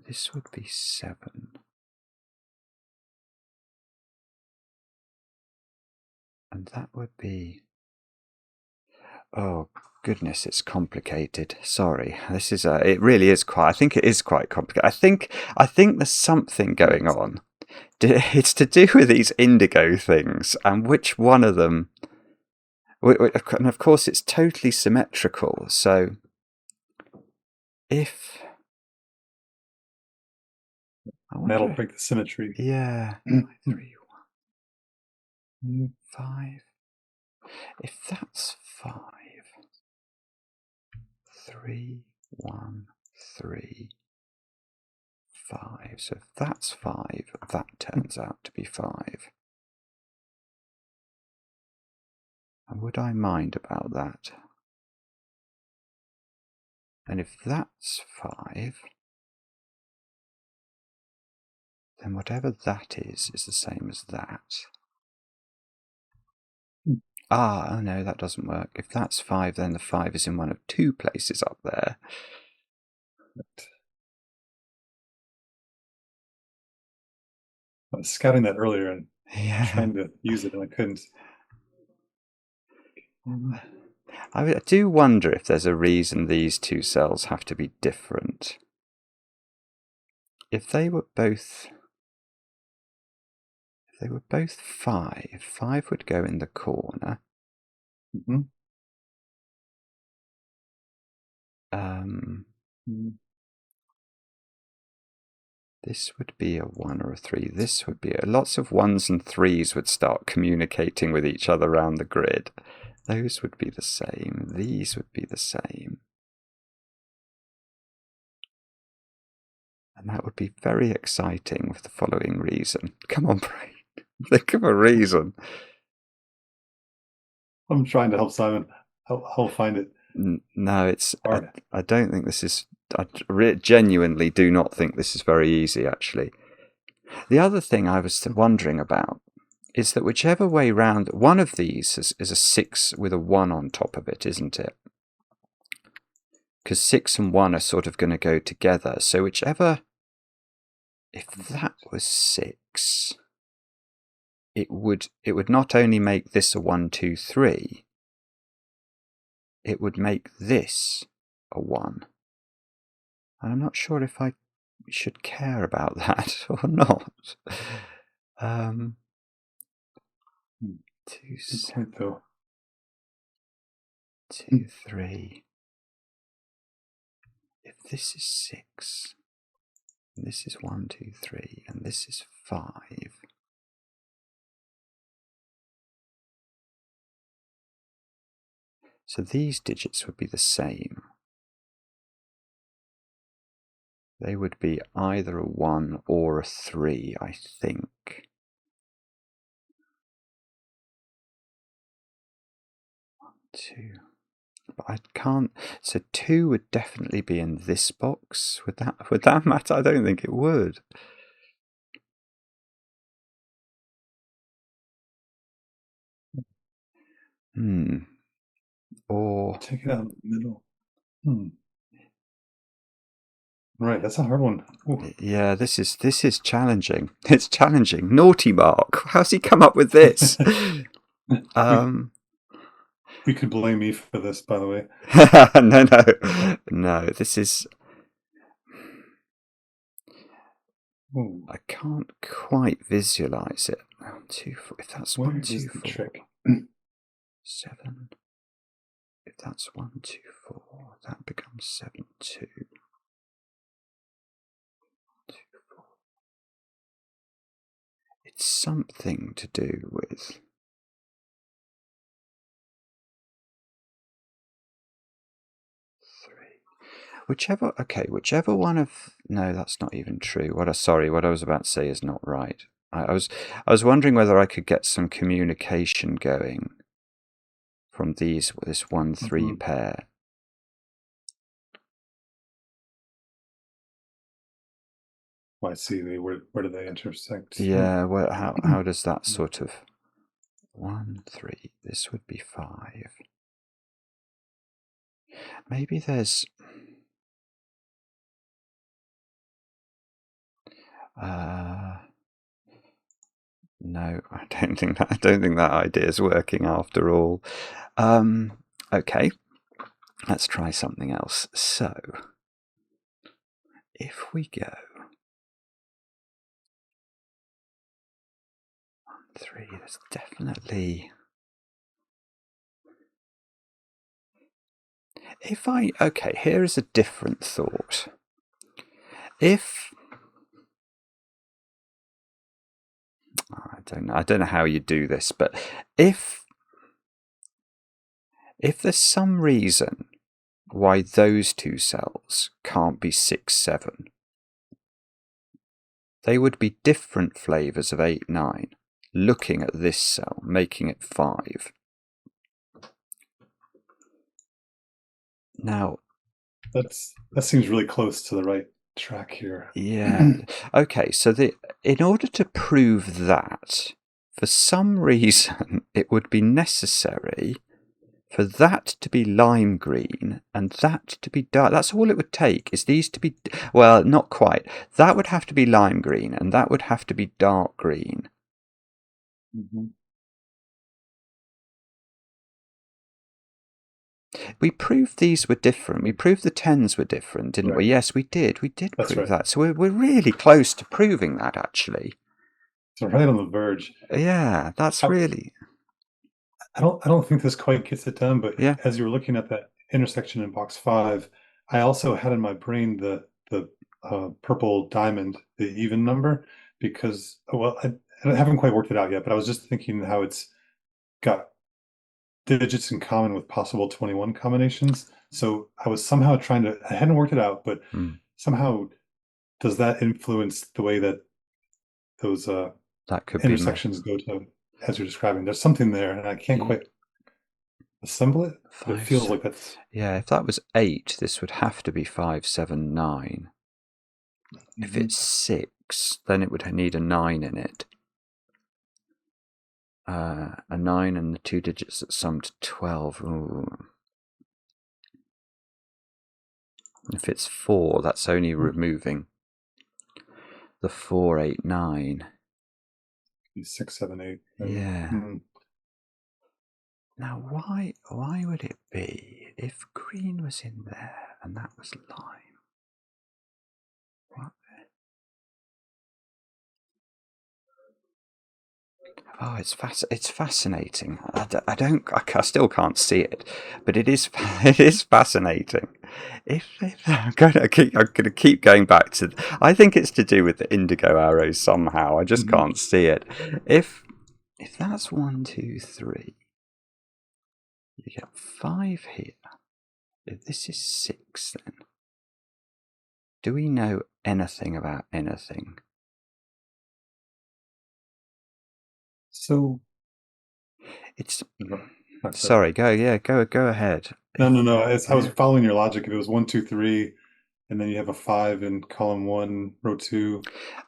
This would be 7. And that would be... Oh, goodness, it's complicated. Sorry. This is it really is quite... I think it is quite complicated. I think there's something going on. It's to do with these indigo things, and which one of them... And of course, it's totally symmetrical, so if... That'll break the symmetry. Yeah. 5, 3, 1, 5. If that's 5, 3, 1, 3, 5. So if that's 5, that turns out to be 5. And would I mind about that? And if that's 5, then whatever that is the same as that. Oh no, that doesn't work. If that's 5, then the 5 is in one of 2 places up there. I was scouting that earlier and Yeah. trying to use it, and I couldn't. I do wonder if there's a reason these 2 cells have to be different. If they were both 5, 5 would go in the corner. This would be a 1 or a 3. This would be lots of 1s and 3s would start communicating with each other around the grid. Those would be the same. These would be the same. And that would be very exciting for the following reason. Come on, brain. Think of a reason. I'm trying to help Simon. I'll find it. No, it's... I don't think this is... I genuinely do not think this is very easy, actually. The other thing I was wondering about is that whichever way round... One of these is a 6 with a 1 on top of it, isn't it? Because 6 and 1 are sort of going to go together. So whichever... If that was 6... It would not only make this a 1, 2, 3, it would make this a 1. And I'm not sure if I should care about that or not. 2, 7, 2, 3. If this is 6, and this is 1, 2, 3, and this is 5. So these digits would be the same. They would be either a 1 or a 3, I think. 2. But I can't. So 2 would definitely be in this box. Would that matter? I don't think it would. Or take it out in the middle. Right, that's a hard one. Ooh. Yeah, this is challenging. It's challenging. Naughty Mark. How's he come up with this? We could blame me for this, by the way. No. This is. Ooh. I can't quite visualize it. 2, 4. If that's Where 1, 2, is the 4, trick? 7. If that's 1, 2, 4, that becomes 7, 2. 2, 4. It's something to do with. 3. Whichever one of. No, that's not even true. What I was about to say is not right. I was wondering whether I could get some communication going from this 1, 3 pair. Well, I see. Where do they intersect? Yeah. Well, how does that sort of 1, 3? This would be 5. Maybe there's. No, I don't think that idea is working after all. Okay, let's try something else. So, if we go 1, 3, there's definitely. Here is a different thought. I don't know how you do this, but if there's some reason why those 2 cells can't be 6, 7, they would be different flavors of 8, 9, looking at this cell, making it 5. Now, that seems really close to the right track here. Yeah. Okay, so in order to prove that, for some reason, it would be necessary for that to be lime green and that to be dark. That's all it would take, is these to be. Well, not quite. That would have to be lime green and that would have to be dark green. We proved these were different. We proved the 10s were different, didn't we? Yes, we did. We did prove that. So we're really close to proving that, actually. So right on the verge. Yeah, that's really. I don't think this quite gets it done, but yeah. As you were looking at that intersection in box 5, I also had in my brain the purple diamond, the even number, because I haven't quite worked it out yet, but I was just thinking how it's got digits in common with possible 21 combinations. So I was somehow I hadn't worked it out, but somehow does that influence the way that those that could intersections go to, as you're describing? There's something there, and I can't quite assemble it. But it feels like that's. Yeah, if that was 8, this would have to be 5, 7, 9. If it's 6, then it would need a 9 in it. A 9 and the 2 digits that sum to 12. Ooh. If it's 4, that's only removing the 4, 8, 9. 6, 7, 8. Yeah. Now, why would it be if green was in there and that was lime? What? Oh, it's fascinating. I still can't see it, but it is fascinating. I'm gonna keep going back to. I think it's to do with the indigo arrows somehow. I just can't see it. If that's 1, 2, 3, you get 5 here. If this is 6, then do we know anything about anything? So it's not quite Sorry, right. go ahead. No. I was Yeah. following your logic. If it was 1, 2, 3, and then you have a 5 in column 1, row 2.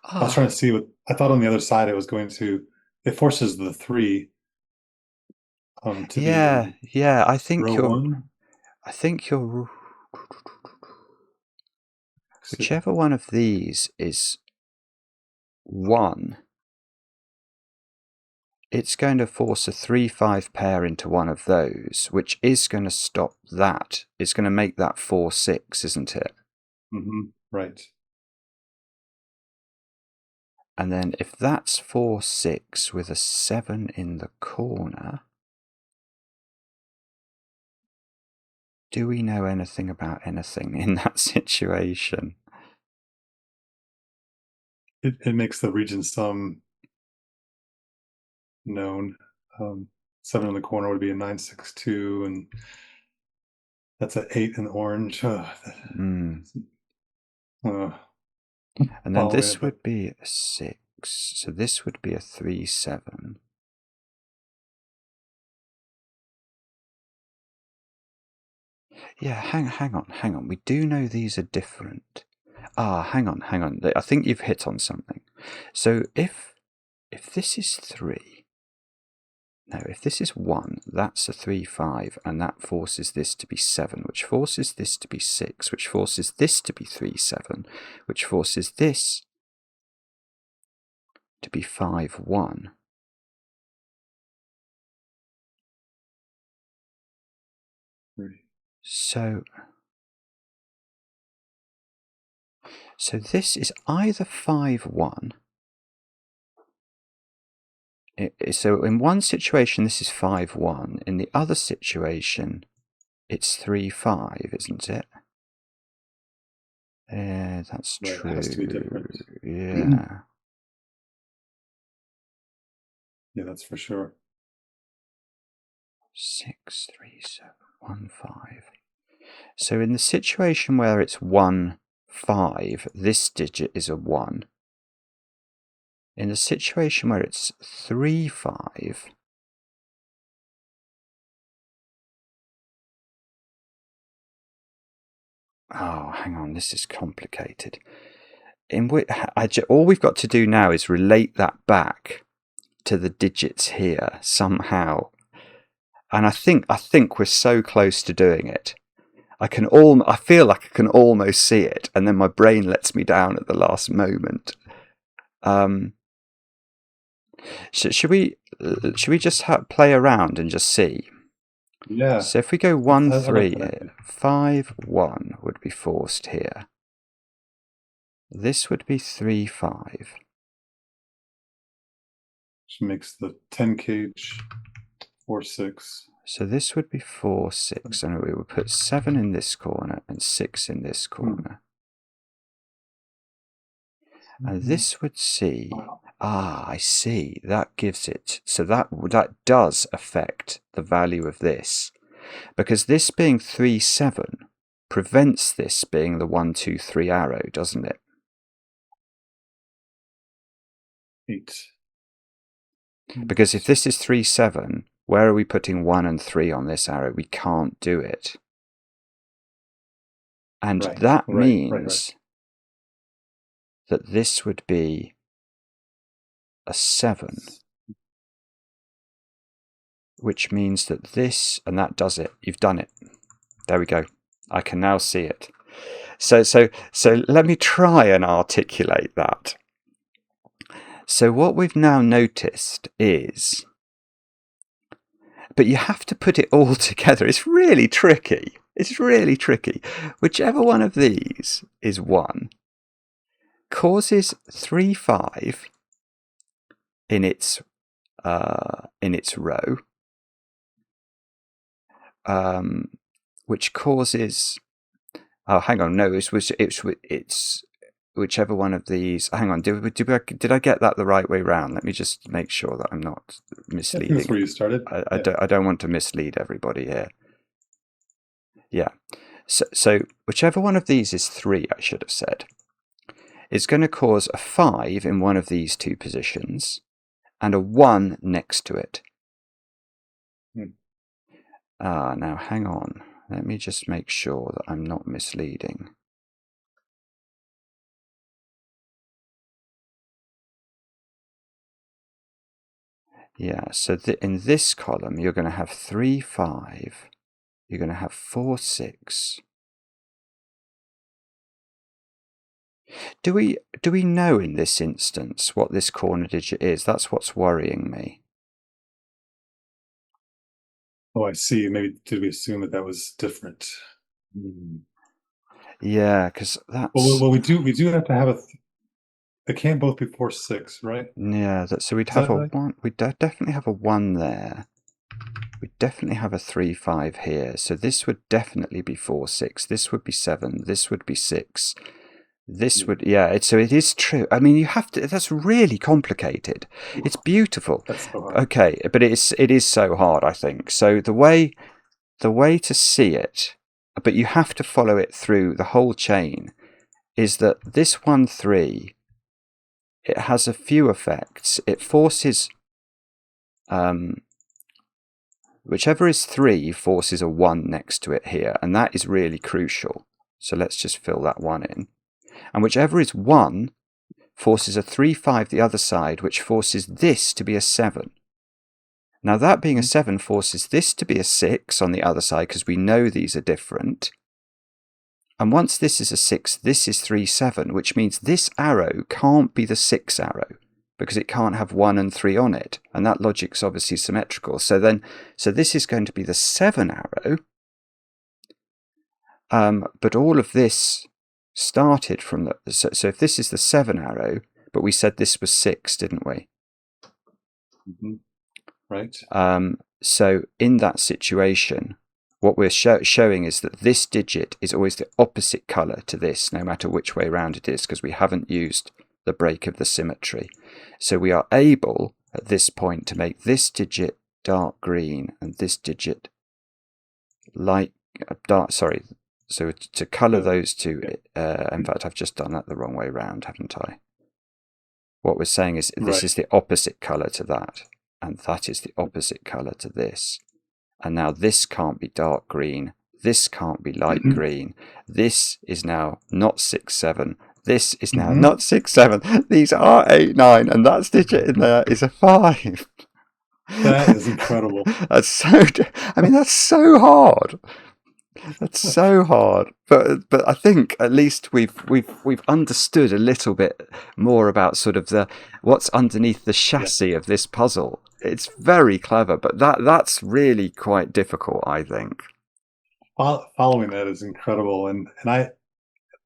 I was trying Ah, to see what I thought on the other side it was going to. It forces the 3 to be in yeah. row 1. I think you're. Exit. Whichever one of these is 1, it's going to force a 3-5 pair into one of those, which is going to stop that. It's going to make that 4-6, isn't it? Right. And then if that's 4-6 with a 7 in the corner, do we know anything about anything in that situation? It makes the region sum known. 7 in the corner would be a 9, 6, 2, and that's an 8 in orange. Mm. Uh, And then following it, this but would be a 6. So this would be a 3-7. Yeah, hang on. We do know these are different. Hang on. I think you've hit on something. So if this is 3, no, if this is 1, that's a 3-5, and that forces this to be 7, which forces this to be 6, which forces this to be 3-7, which forces this to be 5-1. So this is either 5-1. So in one situation this is 5-1. In the other situation it's 3-5, isn't it? That's right, true. it has to be different. Yeah. Yeah, that's for sure. 6, 3, 7, 1, 5. So in the situation where it's 1, 5, this digit is a 1. In the situation where it's 3, 5, oh, hang on, this is complicated. All we've got to do now is relate that back to the digits here somehow. And I think we're so close to doing it. I feel like I can almost see it, and then my brain lets me down at the last moment. Should we just play around and just see? Yeah. So if we go 1, I like 3 that here, idea. 5-1 would be forced here. This would be 3-5. Which makes the 10 cage 4-6. So this would be 4-6, and we would put 7 in this corner and 6 in this corner. And this would see. I see. That gives it. So that does affect the value of this, because this being 3-7 prevents this being the 1, 2, 3 arrow, doesn't it? 8. Because if this is 3-7, where are we putting 1 and 3 on this arrow? We can't do it. And that means that this would be a 7, which means that this, and that does it. You've done it. There we go. I can now see it. So let me try and articulate that. So what we've now noticed is, but you have to put it all together. It's really tricky. Whichever one of these is 1 causes 3-5 in its row, which causes. Oh, hang on. No, it's whichever one of these. Hang on. Did I get that the right way round? Let me just make sure that I'm not misleading. That's where you started. I don't want to mislead everybody here. Yeah. So whichever one of these is 3, I should have said, is going to cause a 5 in one of these two positions and a 1 next to it. Now hang on. Let me just make sure that I'm not misleading. Yeah, so in this column, you're going to have 3, 5. You're going to have 4, 6. Do we know in this instance what this corner digit is? That's what's worrying me. Oh, I see. Maybe did we assume that was different? Yeah, because that's... Well, we do have to have a... They can't both be 4, 6, right? Yeah, so we'd have a 1. We'd definitely have a 1 there. We'd definitely have a 3, 5 here. So this would definitely be 4, 6. This would be 7. This would be 6. This would... Yeah, so it is true. I mean, you have to... That's really complicated. It's beautiful. That's so hard. Okay, but it is so hard, I think. So the way to see it, but you have to follow it through the whole chain, is that this 1, 3... it has a few effects. It forces... whichever is 3 forces a 1 next to it here, and that is really crucial. So let's just fill that 1 in. And whichever is 1 forces a 3, 5 the other side, which forces this to be a 7. Now that being a 7 forces this to be a 6 on the other side, because we know these are different. And once this is a 6, this is 3, 7, which means this arrow can't be the 6 arrow, because it can't have 1 and 3 on it. And that logic's obviously symmetrical. So this is going to be the 7 arrow. But all of this started from the... So if this is the 7 arrow, but we said this was 6, didn't we? Mm-hmm. Right. So in that situation, what we're showing is that this digit is always the opposite colour to this, no matter which way around it is, because we haven't used the break of the symmetry. So we are able, at this point, to make this digit dark green and this digit light dark... Sorry. So to colour those two... in fact, I've just done that the wrong way round, haven't I? What we're saying is this is the opposite colour to that. And that is the opposite colour to this. And now this can't be dark green. This can't be light green. This is now not 6, 7. This is now not 6, 7. These are 8, 9. And that digit in there is a 5. That is incredible. That's so hard. That's so hard. But I think at least we've understood a little bit more about sort of what's underneath the chassis of this puzzle. It's very clever, but that's really quite difficult, I think. Following that is incredible, and I,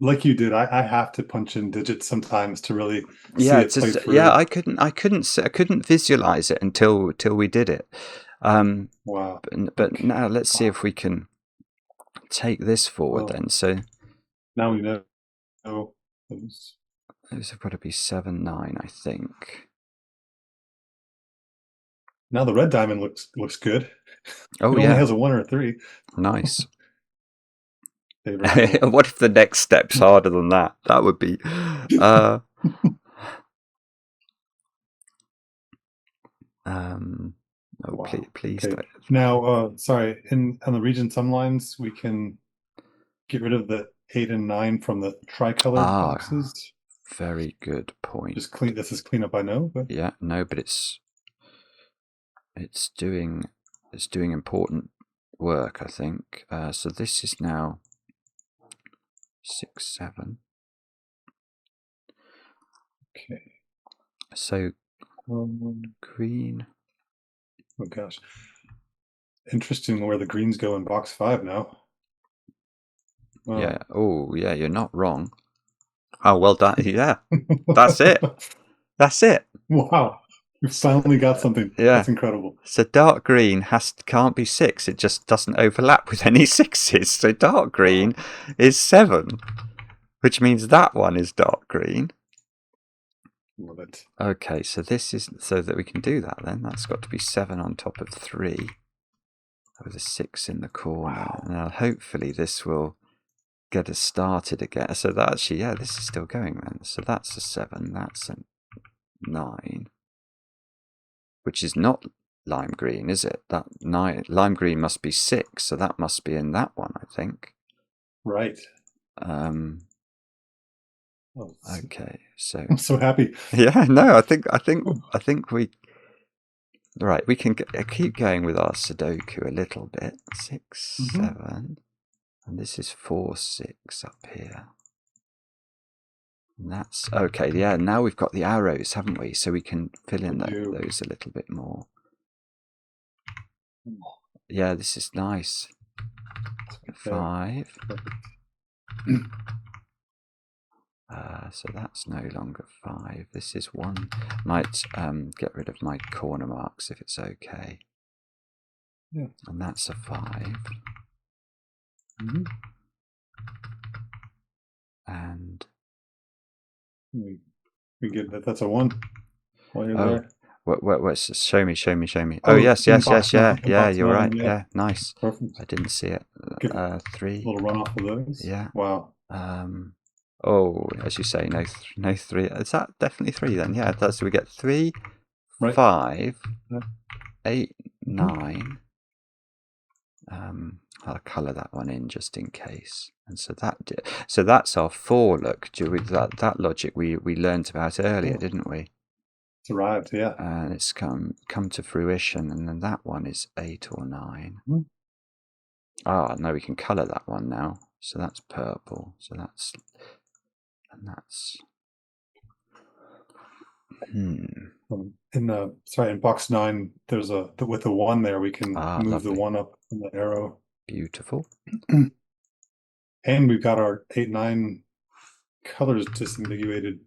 like you did, I have to punch in digits sometimes to really see it play through. Yeah, I couldn't visualize it until we did it. Wow. But now let's see if we can take this forward then. So now we know those have got to be 7, 9, I think. Now the red diamond looks good. Oh, it only has a 1 or a 3. Nice. What if the next step's harder than that? That would be... wow. Please okay. don't. Now, sorry, on the region sum lines, we can get rid of the 8 and 9 from the tricolored boxes. Very good point. Just clean. This is cleanup, I know, but yeah, no, but it's doing important work, I think. So this is now 6, 7. Okay. So green. Oh gosh, interesting where the greens go in box 5 now. Yeah. Oh yeah, you're not wrong. Oh well done. Yeah, that's it. That's it. Wow. You finally got something. Yeah. That's incredible. So dark green can't be 6. It just doesn't overlap with any 6s. So dark green is 7, which means that one is dark green. Love it. Okay, so this is so that we can do that then. That's got to be 7 on top of 3 with a 6 in the corner. Wow. Now hopefully this will get us started again. So that actually, yeah, this is still going then. So that's a 7. That's a 9. Which is not lime green, is it? That lime green must be 6, so that must be in that one, I think. Right. Um, Oh, okay, so I'm so happy. yeah, no, I think we right. We can keep going with our Sudoku a little bit. 6, 7, and this is 4, 6 up here. And that's okay. Yeah, now we've got the arrows, haven't we? So we can fill in those a little bit more. Yeah, this is nice. 5. So that's no longer 5. This is 1. Might get rid of my corner marks if it's okay. Yeah. And that's a 5. And we get that. That's a 1 while you're there. What's show me. Oh, yes, yeah, you're right. Yeah, nice. Perfect. I didn't see it. 3. A little runoff of those. Yeah. Wow. Oh, as you say, no 3. Is that definitely 3 then? Yeah, that's. We get 3, Right. 5, 8, 9. I'll colour that one in just in case. And so that's our 4 look. That logic we learned about earlier, didn't we? It's arrived, yeah. And it's come to fruition, and then that one is 8 or 9. No, we can colour that one now. So that's purple. So that's in box 9, there's with the 1 there, we can move lovely. the 1 up in the arrow. Beautiful. And we've got our 8, 9 colors disambiguated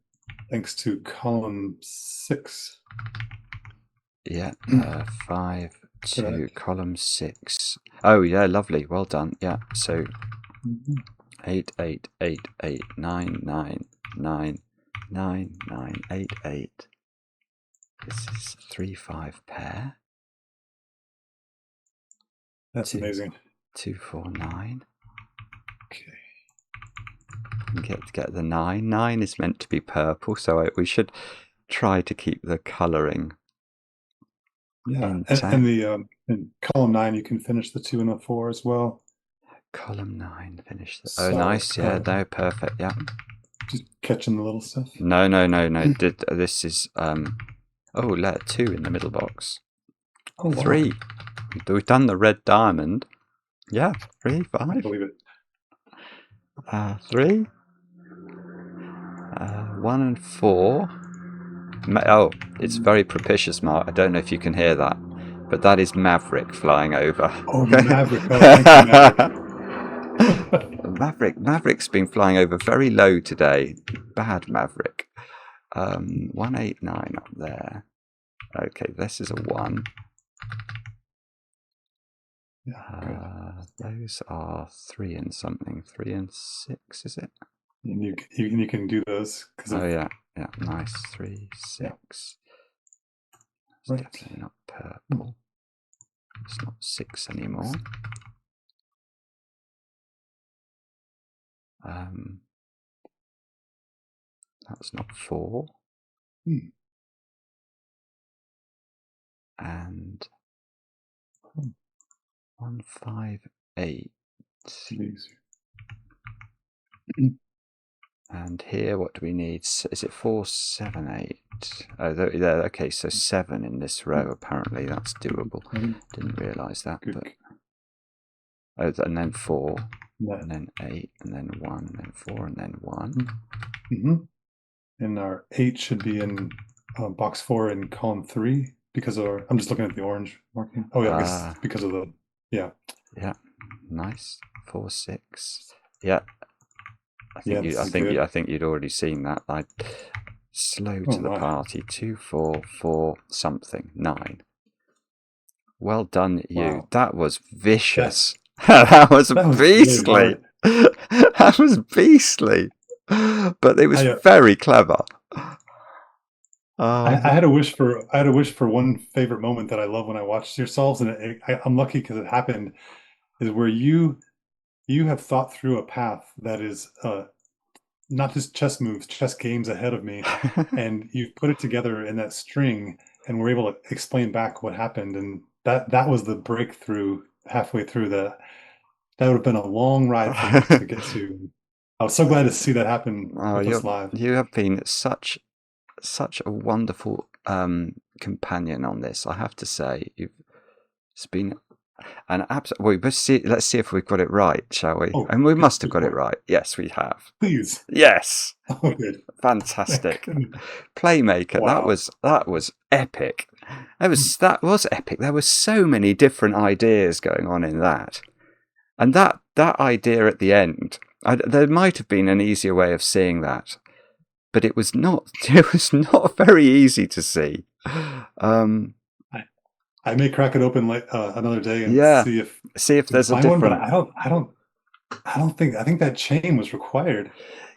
thanks to column 6. Yeah, 5 to column 6. Oh yeah, lovely. Well done. Yeah. So 8, 8, 8, 8, 9, 9, 9, 9, 9, 8, 8. This is 3, 5 pair. That's amazing. 2, 4, 9. Okay. Get the 9. 9 is meant to be purple, so we should try to keep the colouring. Yeah, and in column 9 you can finish the 2 and the 4 as well. Column 9, finish the. Oh, nice. Yeah, no, perfect. Yeah. Just catching the little stuff. No. This is letter 2 in the middle box. 3. We've done the red diamond. Yeah, 3, 5. I believe it. 3. 1 and 4. Oh, it's very propitious, Mark. I don't know if you can hear that, but that is Maverick flying over. Oh, Maverick. Oh, thank you, Maverick. Maverick's been flying over very low today. Bad Maverick. 1, 8, 9 up there. Okay, this is a 1. Those are 3 and something. 3 and 6, is it? And you can do those. Yeah, nice. 3, 6. Yeah. It's definitely not purple. It's not 6 anymore. That's not 4. And 1, 5, 8. And here, what do we need? Is it 4, 7, 8? Oh, there. Okay, so 7 in this row. Apparently, that's doable. Didn't realise that. But and then 4, and then 8, and then 1, and then 4, and then 1. And our 8 should be in box 4 in column 3 because I'm just looking at the orange marking. Oh yeah, I guess because of the Yeah, nice. 4, 6. Yeah. I think you'd already seen that. I slow to the party. 2, 4, 4 something 9. Well done, you. Wow. That was vicious. That was beastly. Really that was beastly. But it was very clever. I had a wish for one favorite moment that I love when I watch yourselves, and I'm lucky because it happened. Is where you have thought through a path that is not just chess moves, chess games ahead of me, and you've put it together in that string, and were able to explain back what happened. And that was the breakthrough halfway through. That would have been a long ride for me to get to. I was so glad to see that happen Oh, with us live. you have been such a wonderful companion on this. I have to say, it's been an absolute. Well, let's see if we've got it right, shall we? Oh, And we must have good got it point. right. Yes, we have. Please. Yes, Oh, good. fantastic. Playmaker. Wow. That was epic. That was epic. There were so many different ideas going on in that, and that idea at the end. There might have been an easier way of seeing that, but it was not. It was not very easy to see. I may crack it open like another day and Yeah, see if see if we can there's a find one, but different. I don't think, I think that chain was required.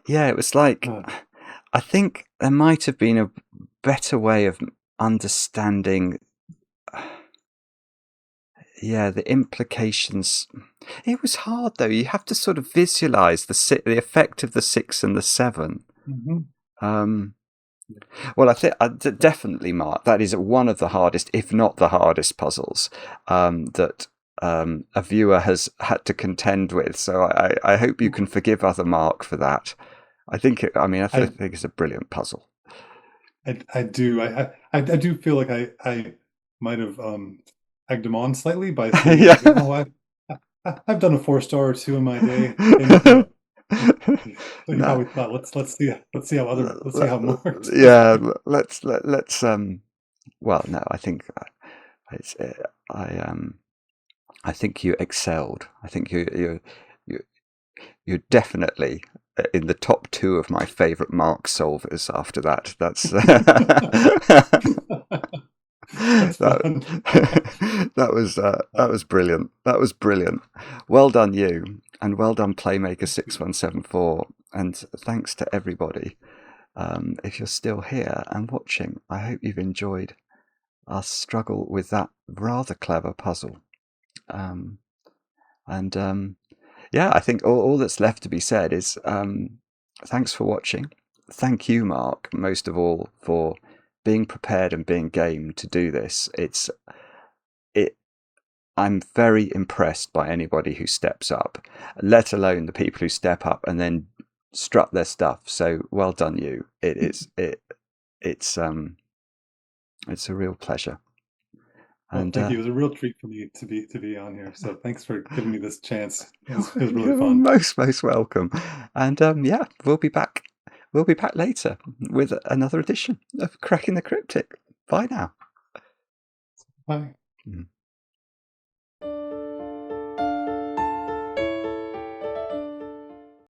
Yeah, it was like, Uh, I think there might have been a better way of understanding. Yeah, the implications. It was hard though. You have to sort of visualize the effect of the 6 and the 7. mhm. Um, well, I think definitely, Mark, that is one of the hardest, if not the hardest, puzzles that a viewer has had to contend with. So I hope you can forgive other Mark for that. I think I I, think it's a brilliant puzzle. I do. I do feel like I might have egged him on slightly by saying like, Yeah. oh, I've done a 4 star or two in my day, and so he No. probably thought, let's see how let's see how Mark does. Yeah. Let's. Well, no. I think it's. I think you excelled. I think you're definitely in the top 2 of my favourite Mark solvers. After that, that's That's fun. that was brilliant. That was brilliant. Well done, you, and well done, Playmaker 6174. And thanks to everybody. If you're still here and watching, I hope you've enjoyed our struggle with that rather clever puzzle. Yeah, I think all that's left to be said is thanks for watching. Thank you, Mark, most of all, for being prepared and being game to do this. I'm very impressed by anybody who steps up, let alone the people who step up and then strut their stuff. So well done, you. It's a real pleasure. Well, And thank you. It was a real treat for me to be on here. So thanks for giving me this chance. It was really fun. most welcome. And yeah, we'll be back. We'll be back later with another edition of Cracking the Cryptic. Bye now. Bye. Mm.